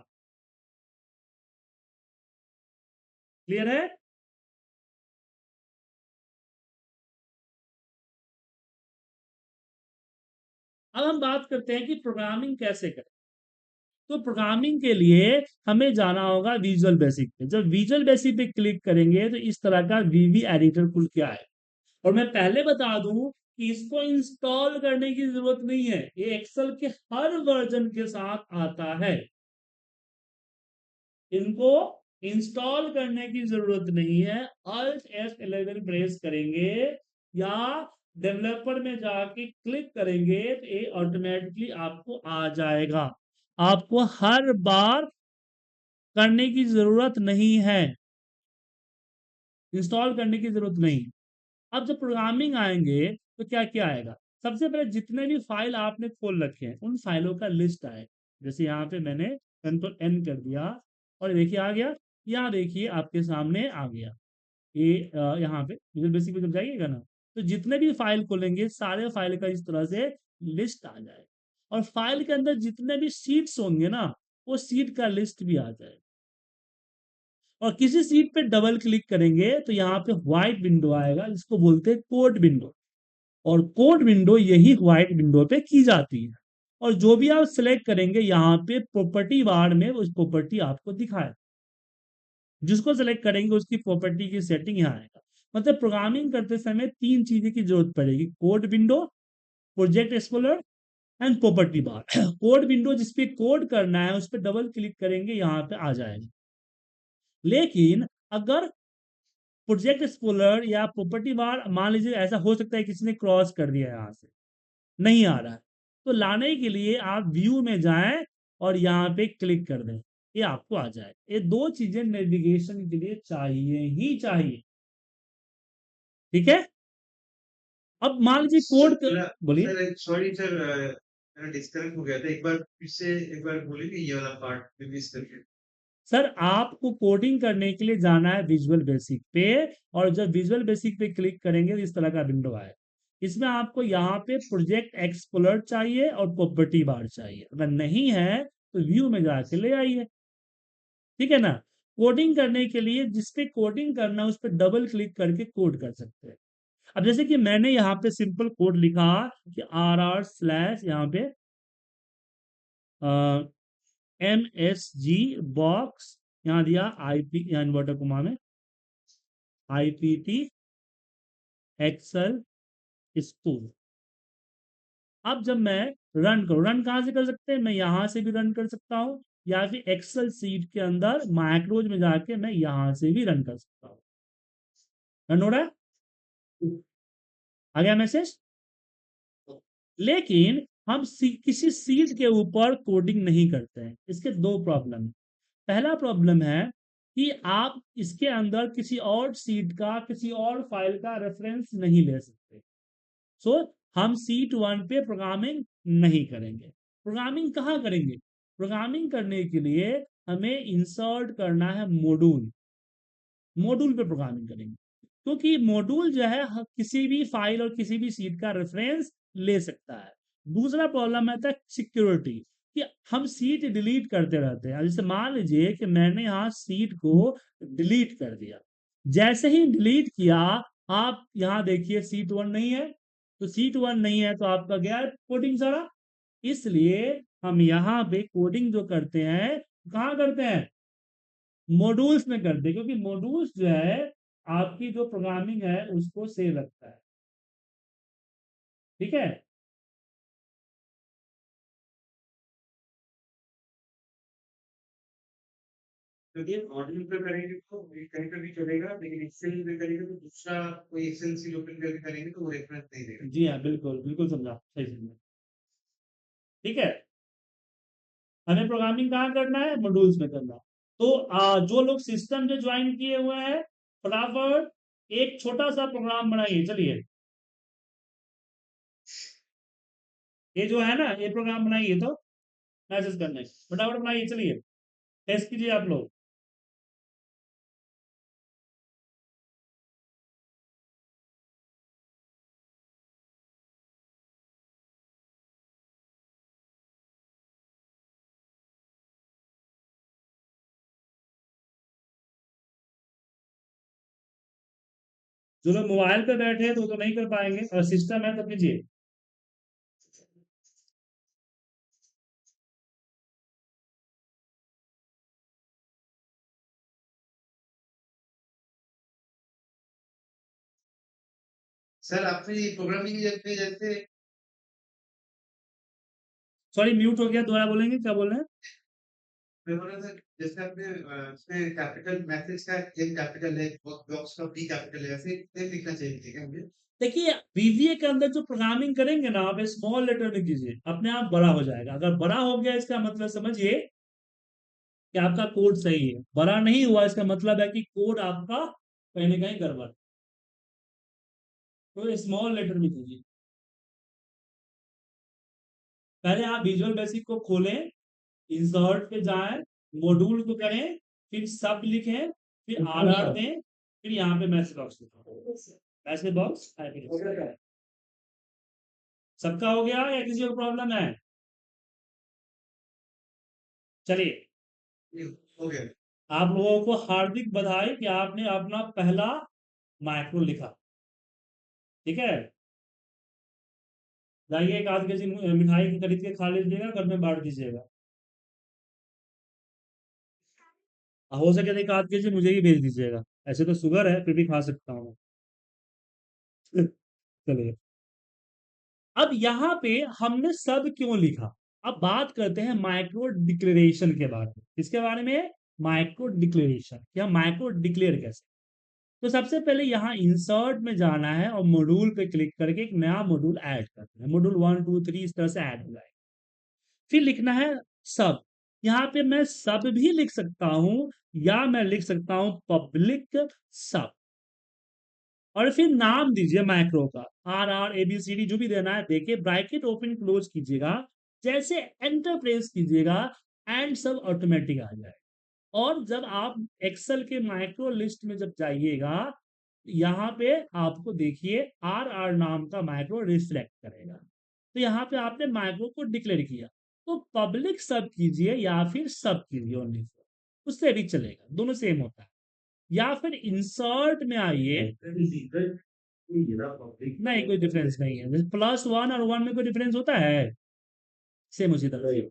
क्लियर है? अब हम बात करते हैं कि प्रोग्रामिंग कैसे करें। तो प्रोग्रामिंग के लिए हमें जाना होगा विजुअल बेसिक पे। जब विजुअल बेसिक पे क्लिक करेंगे तो इस तरह का वीवी एडिटर खुल के आए। और मैं पहले बता दूं कि इसको इंस्टॉल करने की जरूरत नहीं है, ये एक्सेल के हर वर्जन के साथ आता है। इनको इंस्टॉल करने की जरूरत नहीं है। Alt F11 प्रेस करेंगे या डेवलपर में जाके क्लिक करेंगे तो ये ऑटोमेटिकली आपको आ जाएगा। आपको हर बार करने की जरूरत नहीं है, इंस्टॉल करने की जरूरत नहीं। अब जब प्रोग्रामिंग आएंगे तो क्या क्या आएगा? सबसे पहले जितने भी फाइल आपने खोल रखे हैं उन फाइलों का लिस्ट आए। जैसे यहाँ पे मैंने कंट्रोल एन कर दिया और देखिए आ गया। यहाँ देखिए आपके सामने आ गया ये यहाँ पे विजुअल बेसिक पे जब जाइएगा ना तो जितने भी फाइल खोलेंगे सारे फाइल का इस तरह से लिस्ट आ जाए। और फाइल के अंदर जितने भी सीट्स होंगे ना वो सीट का लिस्ट भी आ जाए। और किसी सीट पे डबल क्लिक करेंगे तो यहाँ पे व्हाइट विंडो आएगा जिसको बोलते हैं कोड विंडो। और कोड विंडो यही व्हाइट विंडो पे की जाती है। और जो भी आप सिलेक्ट करेंगे यहाँ पे प्रॉपर्टी बार में उस प्रॉपर्टी आपको दिखाए। जिसको सिलेक्ट करेंगे उसकी प्रॉपर्टी की सेटिंग यहाँ आएगा। मतलब प्रोग्रामिंग करते समय तीन चीजें की जरूरत पड़ेगी: code window, project explorer and property bar. Code window जिसपे कोड करना है उस पर डबल क्लिक करेंगे यहाँ पे आ जाएगा। लेकिन अगर प्रोजेक्ट एक्सप्लोरर या प्रॉपर्टी बार मान लीजिए ऐसा हो सकता है किसी ने क्रॉस कर दिया यहाँ से नहीं आ रहा है, तो लाने के लिए आप व्यू में जाएं और यहाँ पे क्लिक कर दें, ये आपको आ जाए। ये दो चीजें नेविगेशन के लिए चाहिए ही चाहिए। ठीक है? अब मान लीजिए कोड बोलिए। सर सॉरी सर, मेरा डिस्कनेक्ट हो गया था। एक बार फिर से एक बार बोलेंगे ये वाला पार्ट मिस करके। सर आपको कोडिंग करने के लिए जाना है विजुअल बेसिक पे, और जब विजुअल बेसिक पे क्लिक करेंगे तो इस तरह का विंडो आए। इसमें आपको यहाँ पे प्रोजेक्ट एक्सप्लोरर चाहिए और प्रॉपर्टी बार चाहिए। अगर नहीं है तो व्यू में जाके ले आइए। ठीक है ना? कोडिंग करने के लिए जिसपे कोडिंग करना है उस पर डबल क्लिक करके कोड कर सकते हैं। अब जैसे कि मैंने यहाँ पे सिंपल कोड लिखा कि RR/ यहाँ पे MSG बॉक्स, यहाँ दिया IP यहाँ इन्वर्टर कोमा में IPT एक्सेल स्कूल। अब जब मैं रन करूँ, रन कहाँ से कर सकते हैं? मैं यहाँ से भी रन कर सकता हूँ या फिर एक्सेल सीट के अंदर मैक्रोज में जाके मैं यहाँ से भी रन कर सकता हूँ। रन हो रहा है? आ गया मैसेज? लेकिन हम किसी सीट के ऊपर कोडिंग नहीं करते हैं। इसके दो प्रॉब्लम है। पहला प्रॉब्लम है कि आप इसके अंदर किसी और सीट का किसी और फाइल का रेफरेंस नहीं ले सकते। सो हम सीट 1 पे प्रोग्रामिंग नहीं करेंगे। प्रोग्रामिंग कहाँ करेंगे? प्रोग्रामिंग करने के लिए हमें इंसर्ट करना है मॉड्यूल। मॉड्यूल पे प्रोग्रामिंग करेंगे क्योंकि मॉड्यूल जो है किसी भी फाइल और किसी भी सीट का रेफरेंस ले सकता है। दूसरा प्रॉब्लम आता है सिक्योरिटी, कि हम सीट डिलीट करते रहते हैं। जैसे मान लीजिए कि मैंने यहाँ सीट को डिलीट कर दिया, जैसे ही डिलीट किया आप यहाँ देखिए सीट 1 नहीं है, तो सीट 1 नहीं है तो आपका गया कोडिंग सारा। इसलिए हम यहाँ पे कोडिंग जो करते हैं कहाँ करते हैं, मॉड्यूल्स में करते हैं, क्योंकि मॉड्यूल्स जो है आपकी जो प्रोग्रामिंग है उसको सेव रखता है। ठीक है, क्योंकि मॉड्यूल पे करेंगे तो ये कहीं पे भी चलेगा, लेकिन एक्सेल में करेंगे तो दूसरा कोई एक्सेल सीट ओपन करके करेंगे तो वो रेफरेंस नहीं देगा। जी हाँ, बिल्कुल बिल्कुल समझा, सही समझा। ठीक है, हमें प्रोग्रामिंग कहाँ करना है, मॉड्यूल्स में करना है। तो जो लोग सिस्टम पे ज्वाइन किए हुए हैं, फटाफट एक छोटा सा प्रोग्राम बनाइए। चलिए, ये जो है ना, ये प्रोग्राम बनाइए तो मैसेज करने, फटाफट बनाइए। चलिए, टेस्ट कीजिए आप लोग। जो लोग मोबाइल पे बैठे हैं तो वो तो नहीं कर पाएंगे, और सिस्टम है तो कीजिए। सर आपने प्रोग्रामिंग पे जैसे सॉरी, म्यूट हो गया, दोबारा बोलेंगे, क्या बोल रहे हैं? मैं बोल रहा था, जैसे आपने इसमें कैपिटल मैसेज का एम कैपिटल है, बॉक्स का बी कैपिटल है, ऐसे एम लिखना चाहिए ठीक है मुझे। देखिए, बीवीए के अंदर जो प्रोग्रामिंग करेंगे ना, आप स्मॉल लेटर में कीजिए, अपने आप बड़ा हो जाएगा। अगर बड़ा हो गया इसका मतलब समझिए कि आपका कोड सही है, बड़ा नहीं हुआ इसका मतलब है कि कोड आपका कहीं ना कहीं गड़बड़। तो स्मॉल लेटर में कीजिए। पहले आप विजुअल बेसिक को खोलें, इंसर्ट पे जाएं, मॉड्यूल को करें, फिर सब लिखें, फिर आर दें, फिर यहाँ पे मैसेज बॉक्स लिखें। मैसेज बॉक्स सबका हो गया या किसी को प्रॉब्लम है? चलिए, हो गया। आप लोगों को हार्दिक बधाई कि आपने अपना पहला माइक्रो लिखा। ठीक है, जाइए एक आध केजी मिठाई खरीद के खा लीजिएगा, घर में बांट दीजिएगा। हो सके तो एक आध केजी मुझे ही भेज दीजिएगा, ऐसे तो शुगर है फिर भी खा सकता हूँ। चलिए, अब यहाँ पे हमने सब क्यों लिखा। अब बात करते हैं माइक्रो डिक्लेरेशन के बारे में। किसके बारे में? माइक्रो डिक्लेरेशन, या माइक्रो डिक्लेयर कैसे। तो सबसे पहले यहाँ इंसर्ट में जाना है और मॉड्यूल पे क्लिक करके एक नया मॉड्यूल ऐड करना है। मॉड्यूल 1 2 3 इस तरह से ऐड हो जाएगा। फिर लिखना है सब। यहाँ पे मैं सब भी लिख सकता हूं, या मैं लिख सकता हूं पब्लिक सब। और फिर नाम दीजिए माइक्रो का, R R A B C D जो भी देना है देखिए, ब्रैकेट ओपन क्लोज कीजिएगा। जैसे एंटर प्रेस कीजिएगा, एंड सब ऑटोमेटिक आ जाए। और जब आप एक्सेल के माइक्रो लिस्ट में जब जाइएगा, यहाँ पे आपको देखिए आर आर नाम का माइक्रो रिफ्लेक्ट करेगा। तो यहाँ पे आपने माइक्रो को डिक्लेयर किया, तो पब्लिक सब कीजिए या फिर सब कीजिए ओनली, उससे भी चलेगा, दोनों सेम होता है। या फिर इंसर्ट में आइए, नहीं कोई डिफरेंस नहीं है, +1 और 1 में कोई डिफरेंस होता है, सेम उसी तरह।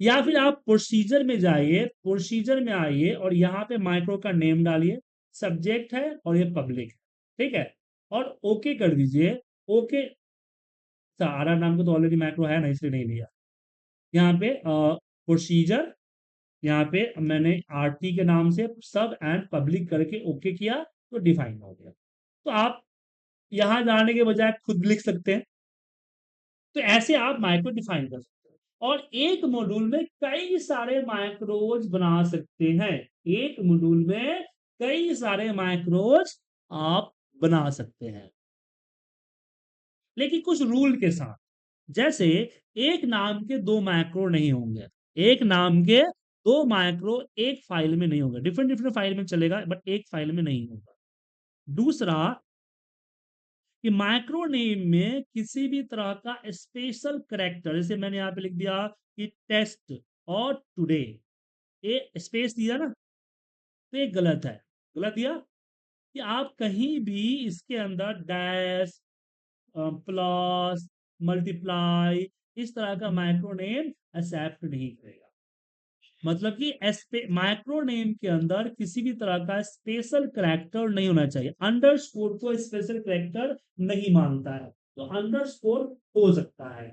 या फिर आप प्रोसीजर में जाइए, प्रोसीजर में आइए और यहाँ पे माइक्रो का नेम डालिए, सब्जेक्ट है और ये पब्लिक है, ठीक है, और ओके कर दीजिए। ओके, सारा नाम को तो ऑलरेडी माइक्रो है ना, इसलिए नहीं लिया। यहाँ पे प्रोसीजर, यहाँ पे मैंने आरटी के नाम से सब एंड पब्लिक करके ओके किया, तो डिफाइन हो गया। तो आप यहाँ जाने के बजाय खुद लिख सकते हैं। तो ऐसे आप माइक्रो डिफाइन कर सकते हैं, और एक मॉड्यूल में कई सारे माइक्रोज बना सकते हैं। एक मॉड्यूल में कई सारे माइक्रोज आप बना सकते हैं, लेकिन कुछ रूल के साथ। जैसे एक नाम के दो माइक्रो नहीं होंगे, एक नाम के दो माइक्रो एक फाइल में नहीं होंगे, डिफरेंट डिफरेंट फाइल में चलेगा बट एक फाइल में नहीं होगा। दूसरा, कि माइक्रो नेम में किसी भी तरह का स्पेशल करेक्टर, जैसे मैंने यहां पे लिख दिया कि टेस्ट और टुडे, ये स्पेस दिया ना, तो ये गलत है। गलत दिया कि आप कहीं भी इसके अंदर डैश, प्लस, मल्टीप्लाई, इस तरह का माइक्रो नेम एक्सेप्ट नहीं करेगा। मतलब कि माइक्रो नेम के अंदर किसी भी तरह का स्पेशल करैक्टर नहीं होना चाहिए। अंडरस्कोर को स्पेशल करैक्टर नहीं मानता है, तो अंडरस्कोर हो सकता है,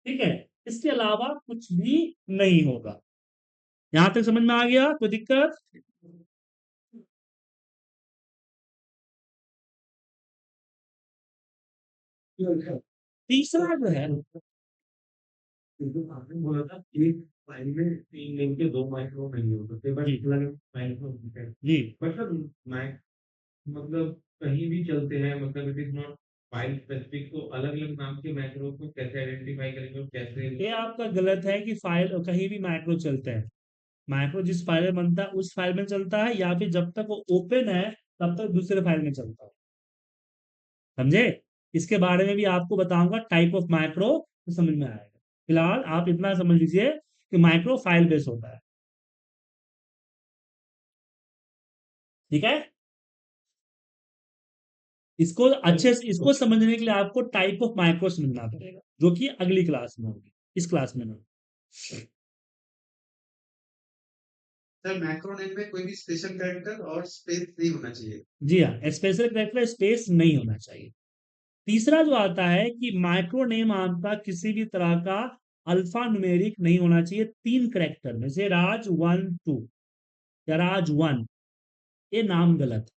ठीक है। इसके अलावा कुछ भी नहीं होगा। यहां तक समझ में आ गया? कोई दिक्कत? तीसरा जो है, क्योंकि आपने बोला था एक फाइल में 3 नेम के 2 माइक्रो नहीं हो सकते, बट जी। अलग माइक्रो होते हैं। जी मतलब माइक मतलब कहीं भी चलते हैं, मतलब it is not file specific, तो अलग-अलग नाम के मैक्रो को कैसे आइडेंटिफाई करेंगे और कैसे? ये आपका गलत है कि फाइल कहीं भी माइक्रो चलते हैं। माइक्रो जिस फाइल में बनता है उस फाइल में चलता है, या फिर जब तक वो ओपन है तब तक दूसरे फाइल में चलता है। समझे? इसके बारे में भी आपको बताऊंगा टाइप ऑफ माइक्रो, तो समझ में आएगा। फिलहाल आप इतना समझ लीजिए कि माइक्रो फाइल बेस होता है, ठीक है। इसको अच्छे से इसको समझने के लिए आपको टाइप ऑफ माइक्रो समझना पड़ेगा, जो कि अगली क्लास में होगी, इस क्लास में नहीं। सर मैक्रो नेम में कोई भी स्पेशल कैरेक्टर और स्पेस नहीं होना चाहिए। जी हाँ, स्पेशल कैरेक्टर स्पेस नहीं होना चाहिए। तीसरा जो आता है कि माइक्रो नेम आपका किसी भी तरह का अल्फा न्यूमेरिक नहीं होना चाहिए 3 कैरेक्टर में से, राज 1 2 या राज 1, ये नाम गलत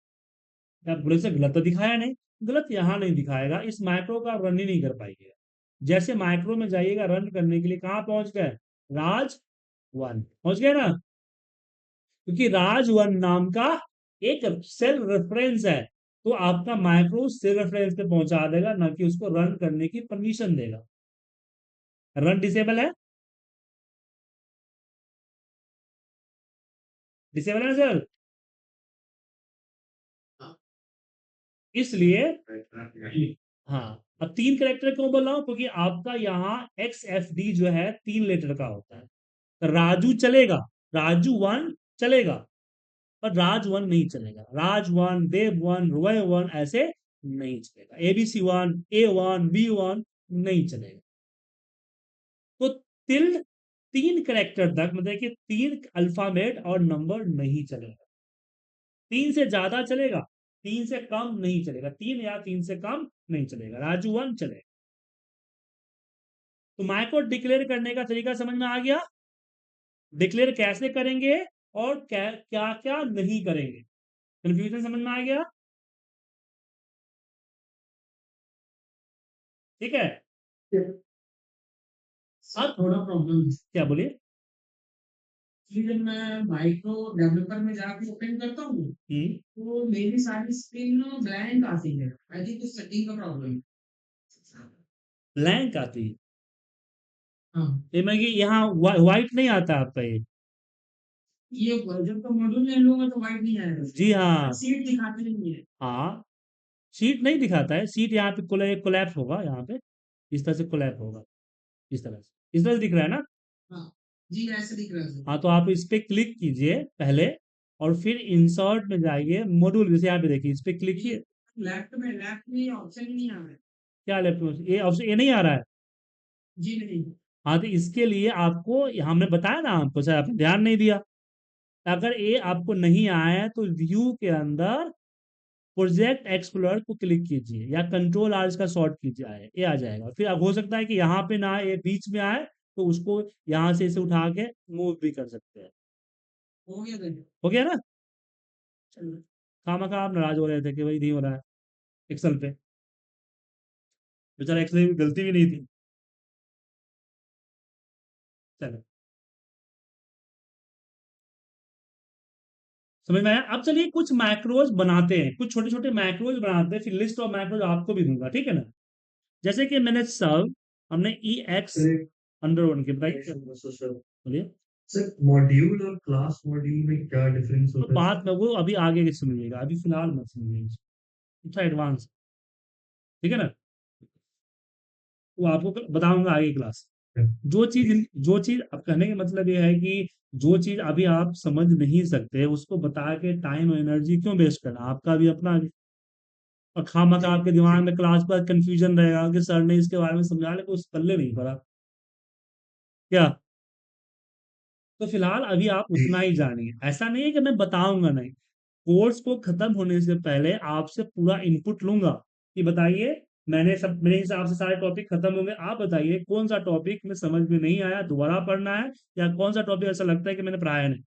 है। आप बोले से गलत तो दिखाया नहीं, गलत यहां नहीं दिखाएगा, इस माइक्रो का रन ही नहीं कर पाएंगे। जैसे माइक्रो में जाइएगा रन करने के लिए, कहां पहुंच गए? राज 1 पहुंच गए ना, क्योंकि राज 1 नाम का एक सेल रेफरेंस है, तो आपका माइक्रो सेल रेफरेंस पे पहुंचा देगा, ना कि उसको रन करने की परमिशन देगा। रन डिसेबल है, डिसेबल है ना सर? हाँ। इसलिए हाँ, अब 3 करेक्टर क्यों बोल रहा हूं? क्योंकि आपका यहाँ XFD जो है 3 लेटर का होता है। तो राजू चलेगा, राजू 1 चलेगा, पर राज 1 नहीं चलेगा। राज 1, देव 1, रोय 1 ऐसे नहीं चलेगा। ABC 1, A1, B1 नहीं चलेगा। तो टिल्ड 3 करेक्टर तक, मतलब कि 3 अल्फाबेट और नंबर नहीं चलेगा। 3 से ज्यादा चलेगा, 3 से कम नहीं चलेगा। 3 या 3 से कम नहीं चलेगा। राजू 1 चलेगा। तो माइक्रो डिक्लेयर करने का तरीका समझ में आ गया? डिक्लेयर कैसे करेंगे और क्या क्या क्या नहीं करेंगे, कंफ्यूजन समझ में आ गया? ठीक है। सर थोड़ा प्रॉब्लम क्या बोलिए? कि जब मैं माइक्रो डेवलपर में जाके ओपन करता हूँ तो मेरी सारी स्क्रीन ब्लैंक आती है। आई थिंक तो सेटिंग का प्रॉब्लम है। ब्लैंक आती है? हाँ, ये मैं कि यहाँ व्हाइट नहीं आता आपका ये जब तो मॉड्यूल ले लूंगा तो वाइट नहीं आएगा। जी हाँ। सीट दिखाते नहीं है। हाँ, शीट नहीं दिखाता है, शीट यहाँ पे कोलैप्स होगा, यहाँ पे इस तरह से कोलैप होगा, इस तरह से दिख रहा है ना? हाँ जी, ऐसे दिख रहा है सर। हाँ, तो आप इस पे क्लिक कीजिए पहले, और फिर इंसर्ट में जाइए, मॉड्यूल, जैसे यहाँ पे देखिए, इस पे क्लिक किए। लेफ्ट में ऑप्शन ही नहीं आ रहा है। क्या लेफ्ट में ये ऑप्शन, ये नहीं आ रहा है? जी नहीं। हाँ, तो इसके लिए आपको, हमने बताया ना आपको, शायद आपने ध्यान नहीं दिया। अगर ये आपको नहीं आया है तो व्यू के अंदर प्रोजेक्ट एक्सप्लोरर को क्लिक कीजिए, या कंट्रोल आर का शॉर्ट कीजिए, आए ये आ जाएगा। फिर अब हो सकता है कि यहाँ पे ना आए, ये बीच में आए, तो उसको यहाँ से इसे उठा के मूव भी कर सकते हैं। हो गया सर। हो गया ना? चलो, खामखा आप नाराज हो रहे थे कि भाई नहीं हो रहा है एक्सेल पे, बेचारा एक्सेल में गलती भी नहीं थी। चलो, समझ में आया? अब चलिए कुछ मैक्रोज बनाते हैं, कुछ छोटे छोटे मैक्रोज बनाते हैं, फिर लिस्ट ऑफ मैक्रोज आपको भी दूंगा, ठीक है ना? जैसे कि मैंने सर्व, हमने EX अंडर वन के बताइए, बोलिए। सर मॉड्यूल और क्लास मॉड्यूल में क्या डिफरेंस तो होता है? बात में वो अभी आगे के समझिएगा, अभी फिलहाल मत समझिएगा, थोड़ा एडवांस, ठीक है ना? वो आपको बताऊंगा आगे क्लास। जो चीज अब कहने का मतलब ये है कि जो चीज अभी आप समझ नहीं सकते उसको बता के टाइम और एनर्जी क्यों वेस्ट करना, आपका भी अपना, और खामखा आपके दिमाग में क्लास पर कंफ्यूजन रहेगा कि सर ने इसके बारे में समझा, लेकिन उस पल्ले नहीं पड़ा। क्या? तो फिलहाल अभी आप उतना ही जानिए, ऐसा नहीं है कि मैं बताऊंगा नहीं। कोर्स को खत्म होने से पहले आपसे पूरा इनपुट लूंगा कि बताइए, मैंने सब मेरे हिसाब से सारे टॉपिक खत्म होंगे, आप बताइए कौन सा टॉपिक में समझ में नहीं आया, दोबारा पढ़ना है, या कौन सा टॉपिक ऐसा लगता है कि मैंने पढ़ाया नहीं।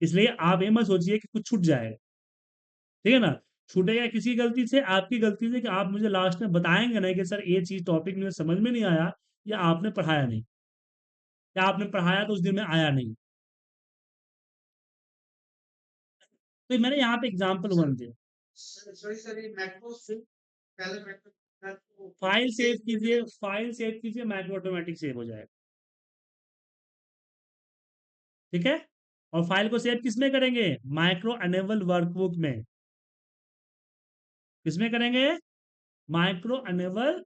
इसलिए आप ये मत सोचिए कि कुछ छूट जाएगा, ठीक है ना? छूटेगा किसी गलती से, आपकी गलती से, कि आप मुझे लास्ट में बताएंगे नहीं कि सर ये चीज टॉपिक मुझे समझ में नहीं आया, या आपने पढ़ाया नहीं, या आपने पढ़ाया तो उस दिन में आया नहीं। तो मैंने यहाँ पे एग्जाम्पल वन दिया। सॉरी सर, ये मैक्रो से पहले मैक्रो फाइल सेव कीजिए, फाइल सेव कीजिए, मैक्रो ऑटोमेटिक सेव हो जाएगा, ठीक है? और फाइल को सेव किसमें करेंगे? माइक्रो अनेबल वर्कबुक में। किसमें करेंगे? Micro enable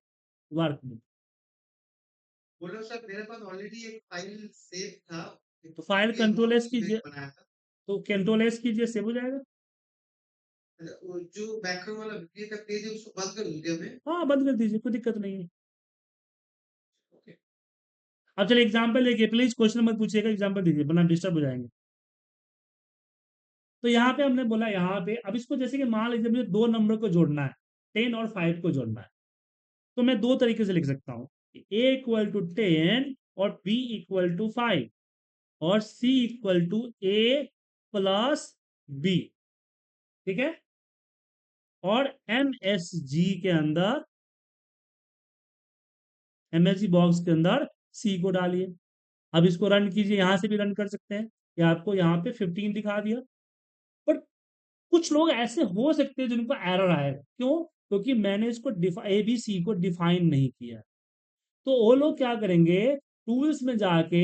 workbook. बोलो सर, मेरे पास ऑलरेडी एक फाइल सेव था, तो फाइल एक कंट्रोल एस नोट्स कीजिए, बनाया था। तो कंट्रोल एस कीजिए, सेव हो जाएगा। वो जो मैक्रो वाला वीडियो का पेज है उसको बंद कर दूं क्या मैं? हाँ, बंद कर दीजिए, कोई दिक्कत नहीं है। ओके। अब चलिए एग्जाम्पल देखिए, प्लीज क्वेश्चन मत पूछिएगा, एग्जाम्पल दीजिए वरना डिस्टर्ब हो जाएंगे। तो यहाँ पे हमने बोला, यहाँ पे अब इसको जैसे कि मान लीजिए मुझे दो नंबर को जोड़ना है, 10 और 5 को जोड़ना है, तो मैं दो तरीके से लिख सकता हूँ, ए इक्वल टू 10 और बी इक्वल टू 5 और C equal to A plus B, ठीक है? और एमएसजी के अंदर, एमएसजी बॉक्स के अंदर सी को डालिए। अब इसको रन कीजिए, यहां से भी रन कर सकते हैं, या आपको यहाँ पे 15 दिखा दिया। पर कुछ लोग ऐसे हो सकते हैं जिनको एरर आएगा, क्यों? क्योंकि मैंने इसको ए बी सी को डिफाइन नहीं किया। तो वो लोग क्या करेंगे, टूल्स में जाके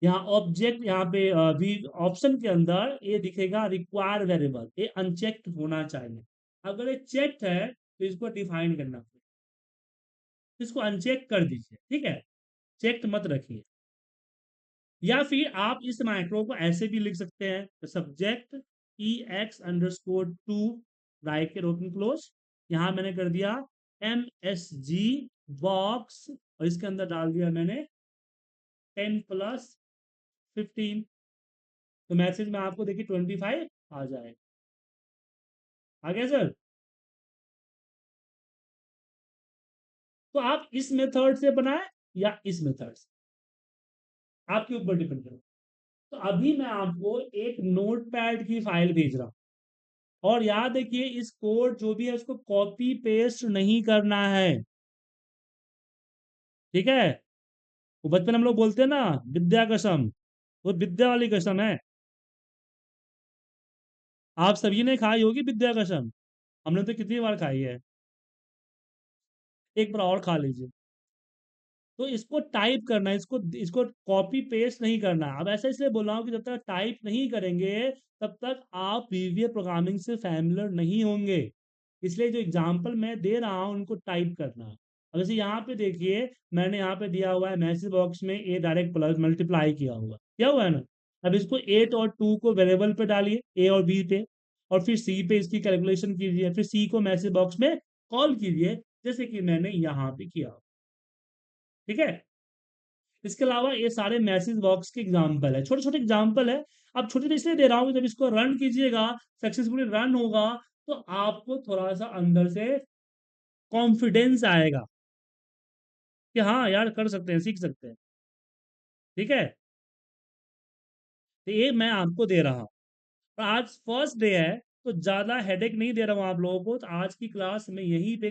यहाँ ऑब्जेक्ट, यहाँ पे भी ऑप्शन के अंदर ये दिखेगा रिक्वायर वेरिएबल, ये अनचेक्ड होना चाहिए। अगर ये चेक्ड है तो इसको डिफाइन करना पड़ेगा, इसको अनचेक कर दीजिए, ठीक है? चेक्ड मत रखिए। या फिर आप इस माइक्रो को ऐसे भी लिख सकते हैं, तो subject E X underscore two, bracket open close, यहां मैंने कर दिया एम एस जी बॉक्स, और इसके अंदर डाल दिया मैंने 10 प्लस 15। तो मैसेज में आपको देखिए 25 आ जाएगा। आ गया सर? तो आप इस मेथड से बनाए या इस मेथड से, आपके ऊपर डिपेंड करो। तो अभी मैं आपको एक नोटपैड की फाइल भेज रहा हूं, और याद रखिए इस कोड जो भी है उसको कॉपी पेस्ट नहीं करना है, ठीक है? वो बचपन हम लोग बोलते हैं ना, विद्या कसम, वो विद्या वाली कसम है। आप सभी ने खाई होगी विद्या कसम, हमने तो कितनी बार खाई है, एक बार और खा लीजिए। तो इसको टाइप करना है, इसको इसको कॉपी पेस्ट नहीं करना है। अब ऐसा इसलिए बोल रहा हूँ कि जब तक टाइप नहीं करेंगे तब तक आप वीवीए प्रोग्रामिंग से फैमिलियर नहीं होंगे। इसलिए जो एग्जाम्पल मैं दे रहा हूँ उनको टाइप करना। अब जैसे यहाँ पे देखिए, मैंने यहाँ पे दिया हुआ है मैसेज बॉक्स में ए डायरेक्ट प्लस मल्टीप्लाई किया हुआ है ना। अब इसको 8 और 2 को वेरिएबल पे डालिए, ए और बी पे, और फिर सी पे इसकी कैलकुलेशन कीजिए, फिर सी को मैसेज बॉक्स में कॉल कीजिए, जैसे कि मैंने यहाँ पे किया, ठीक है? इसके अलावा ये सारे मैसेज बॉक्स के एग्जाम्पल है, छोटे छोटे एग्जाम्पल है। अब छोटे इसलिए दे रहा हूँ, जब इसको रन कीजिएगा, सक्सेसफुली रन होगा, तो आपको थोड़ा सा अंदर से कॉन्फिडेंस आएगा कि हाँ यार कर सकते हैं, सीख सकते हैं, ठीक है? तो ये मैं आपको दे रहा हूँ। और आज फर्स्ट डे है, तो ज्यादा हेडेक नहीं दे रहा हूँ आप लोगों को, तो आज की क्लास में यही पे